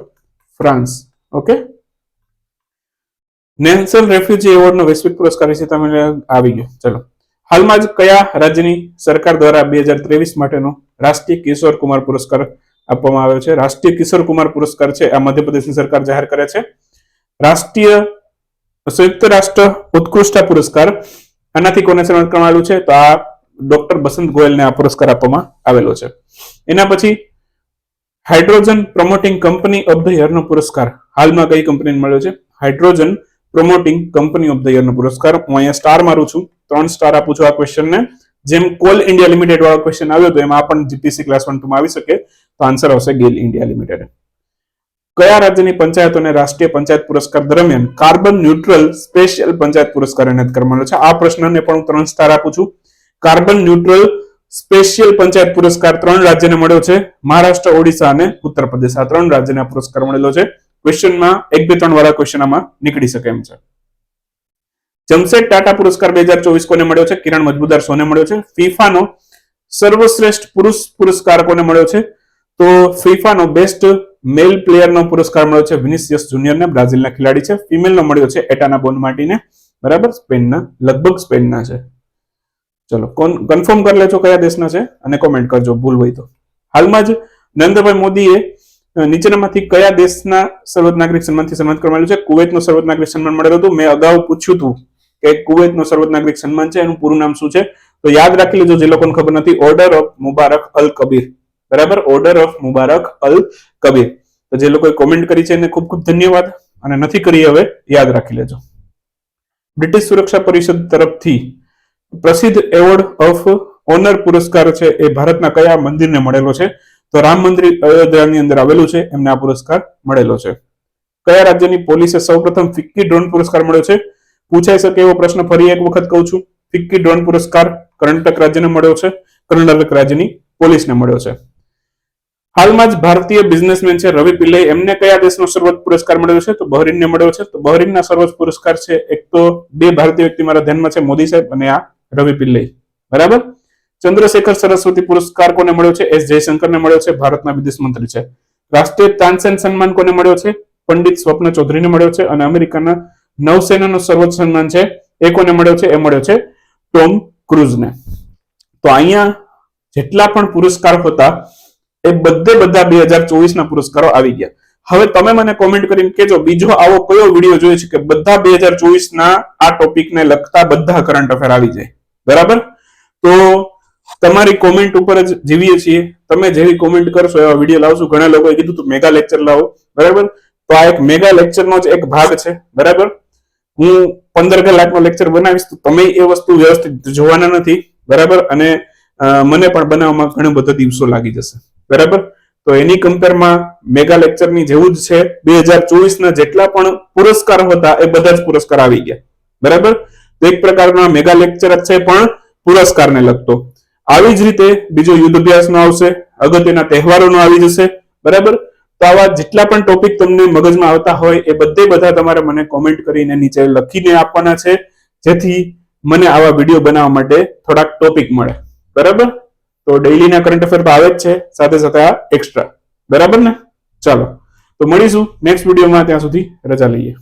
ફ્રાન્સ. ઓકે. નેલ્સન રેફ્યુજી એવોર્ડનો વૈશ્વિક પુરસ્કાર વિશે તમે આવી ગયો. ચલો, હાલમાં જ કયા રાજ્યની સરકાર દ્વારા 2023 માટેનો રાષ્ટ્રીય કિશોર કુમાર પુરસ્કાર આપવામાં આવ્યો છે? રાષ્ટ્રીય કિશોર કુમાર પુરસ્કાર છે આ મધ્યપ્રદેશની સરકાર જાહેર કરે છે. રાષ્ટ્રીય સંયુક્ત રાષ્ટ્ર ઉત્કૃષ્ટતા પુરસ્કાર આનાથી કોને સન્માનિત કરવામાં આવ્યું છે? તો આ ડોક્ટર બસંત ગોયલને આ પુરસ્કાર આપવામાં આવેલો છે. એના પછી હાઇડ્રોજન પ્રોમોટિંગ કંપની ઓફ ધ યરનો પુરસ્કાર હાલમાં કઈ કંપનીને મળ્યો છે? હાઇડ્રોજન પ્રોમોટિંગ કંપની ઓફ ધ યરનો પુરસ્કાર. હું અહીંયા સ્ટાર મારું છું, 3 સ્ટાર આપું છું આ ક્વેશ્ચનને. જેમ કોલ ઇન્ડિયા લિમિટેડ વાળો ક્વેશ્ચન આવ્યો હતો એમાં પણ જીપીસી ક્લાસ 1 2 માં આવી શકે, તો આન્સર આવશે ગેલ ઇન્ડિયા લિમિટેડ. કયા રાજ્યની પંચાયતોને રાષ્ટ્રીય પંચાયત પુરસ્કાર દરમિયાન કાર્બન ન્યુટ્રલ સ્પેશિયલ પંચાયત પુરસ્કાર એનાયત કરવામાં આવ્યો છે? આ પ્રશ્નને પણ હું 3 સ્ટાર આપું છું. કાર્બન ન્યુટ્રલ સ્પેશિયલ પંચાયત પુરસ્કાર 3 રાજ્યને મળ્યો છે, મહારાષ્ટ્ર, ઓડિશા અને ઉત્તર પ્રદેશ. આ 3 રાજ્યને આ પુરસ્કાર મળેલો છે. ક્વેશ્ચનમાં 1, 2, 3 વાળા ક્વેશ્ચન આમાં નીકળી શકે એમ છે. જમશેદ ટાટા પુરસ્કાર 2024 કોને મળ્યો છે? કિરણ મજમુદાર શોને મળ્યો છે. ફીફાનો સર્વશ્રેષ્ઠ પુરુષ પુરસ્કાર કોને મળ્યો છે? તો ફીફાનો બેસ્ટ મેલ પ્લેયરનો પુરસ્કાર મળ્યો છે વિનિસિયસ જુનિયરને, બ્રાઝિલના ખેલાડી છે. ફિમેલનો મળ્યો છે એટાના બોનમાર્ટીને, બરાબર, સ્પેનના, લગભગ સ્પેનના છે. ચલો કન્ફર્મ કરી લેજો કયા દેશના છે અને કોમેન્ટ કરજો ભૂલ હોય તો. હાલમાં જ નરેન્દ્રભાઈ મોદીએ નીચેનામાંથી કયા દેશના સર્વોચ્ચ નાગરિક સન્માનથી સન્માનિત કરવામાં આવ્યું છે? કુવૈતનો સર્વોચ્ચ નાગરિક સન્માન મળેલું હતું. મેં અગાઉ પૂછ્યું હતું કે કુવૈતનો સર્વોચ્ચ નાગરિક સન્માન છે એનું પૂરું નામ શું છે, તો યાદ રાખી લેજો જે લોકોને ખબર નથી. ઓર્ડર ઓફ મુબારક અલ કબીર, બરાબર, ઓર્ડર ઓફ મુબારક અલ કબીર. તો જે લોકોએ કોમેન્ટ કરી છે એને ખૂબ ખૂબ ધન્યવાદ, અને નથી કરી હવે યાદ રાખી લેજો. બ્રિટિશ સુરક્ષા પરિષદ તરફથી પ્રસિદ્ધ એવોર્ડ ઓફ ઓનર પુરસ્કાર છે એ ભારતના કયા મંદિરને મળેલો છે? તો રામ મંદિર અયોધ્યાની અંદર આવેલું છે, એમને આ પુરસ્કાર મળેલો છે. કયા રાજ્યની પોલીસે સૌપ્રથમ ફિક્કી ડ્રોન પુરસ્કાર મળ્યો છે? પૂછાઈ શકે એવો પ્રશ્ન ફરી એક વખત કહું છું. ફિક્કી ડ્રોન પુરસ્કાર કર્ણાટક રાજ્યને મળ્યો છે, કર્ણાટક રાજ્યની પોલીસને મળ્યો છે. હાલમાં જ ભારતીય બિઝનેસમેન છે રવિ પિલ્લઈ, એમને કયા દેશનો સર્વોચ્ચ પુરસ્કાર મળ્યો છે? તો બહરીનને મળ્યો છે. તો બહરીનના સર્વોચ્ચ પુરસ્કાર છે, એક તો 2 ભારતીય વ્યક્તિ મારા ધ્યાનમાં છે, મોદી સાહેબ અને આ રવિ પિલ્લઈ, બરાબર. ચંદ્રશેખર સરસ્વતી પુરસ્કાર કોને મળ્યો છે? એસ જયશંકરને મળ્યો છે, ભારતના વિદેશ મંત્રી છે. રાષ્ટ્રીય તાનસેન સન્માન કોને મળ્યો છે? પંડિત સ્વપ્ન ચૌધરીને મળ્યો છે. અને અમેરિકાના નૌસેનાનો સર્વોચ્ચ સન્માન છે એ કોને મળ્યો છે? એ મળ્યો છે ટોમ ક્રુઝને. તો અહીંયા જેટલા પણ પુરસ્કાર હતા એ બધા 2024 ના પુરસ્કારો આવી ગયા. હવે તમે મને કોમેન્ટ કરીને કહેજો બીજો આવો કયો વિડીયો જોઈએ છે કે બધા 2024 ના આ ટોપિકને લગતા બધા કરંટ અફેર આવી જાય, બરાબર. તો તમારી કોમેન્ટ ઉપર જ જીવીએ છીએ. તમે જેવી કોમેન્ટ કરશો એવા વિડીયો લાવશું. ઘણા લોકોએ કીધું તું મેગા લેક્ચર લાવો, બરાબર. તો આ એક મેગા લેક્ચરનો જ એક ભાગ છે, બરાબર. હું 15 કલાકનો લેક્ચર બનાવીશ તો તમે એ વસ્તુ વ્યવસ્થિત જોવાના નથી, બરાબર. અને મને પણ બનાવવામાં ઘણો બધો દિવસો લાગી જશે, બરાબર. તો એની કમ્પેરમાં મેગા લેક્ચરની જેવું જ છે. 2024 ના જેટલા પણ પુરસ્કાર હતા એ બધા જ પુરસ્કાર આવી ગયા, બરાબર. તો એક પ્રકારના મેગા લેક્ચર જ છે પણ પુરસ્કારને લગતો. આવી જ રીતે બીજો યુદ્ધ અભ્યાસનો આવશે, અગત્યના તહેવારોનો આવી જશે, બરાબર. તો આવા જેટલા પણ ટોપિક તમને મગજમાં આવતા હોય એ બધા તમારે મને કોમેન્ટ કરીને નીચે લખીને આપવાના છે, જેથી મને આવા વિડીયો બનાવવા માટે થોડાક ટોપિક મળે, બરાબર. તો ડેઈલીના કરંટ અફેર આવે જ છે, સાથે સાથે આ એક્સ્ટ્રા, બરાબર ને. ચાલો તો મળીશું નેક્સ્ટ વિડીયોમાં, ત્યાં સુધી રજા લઈએ.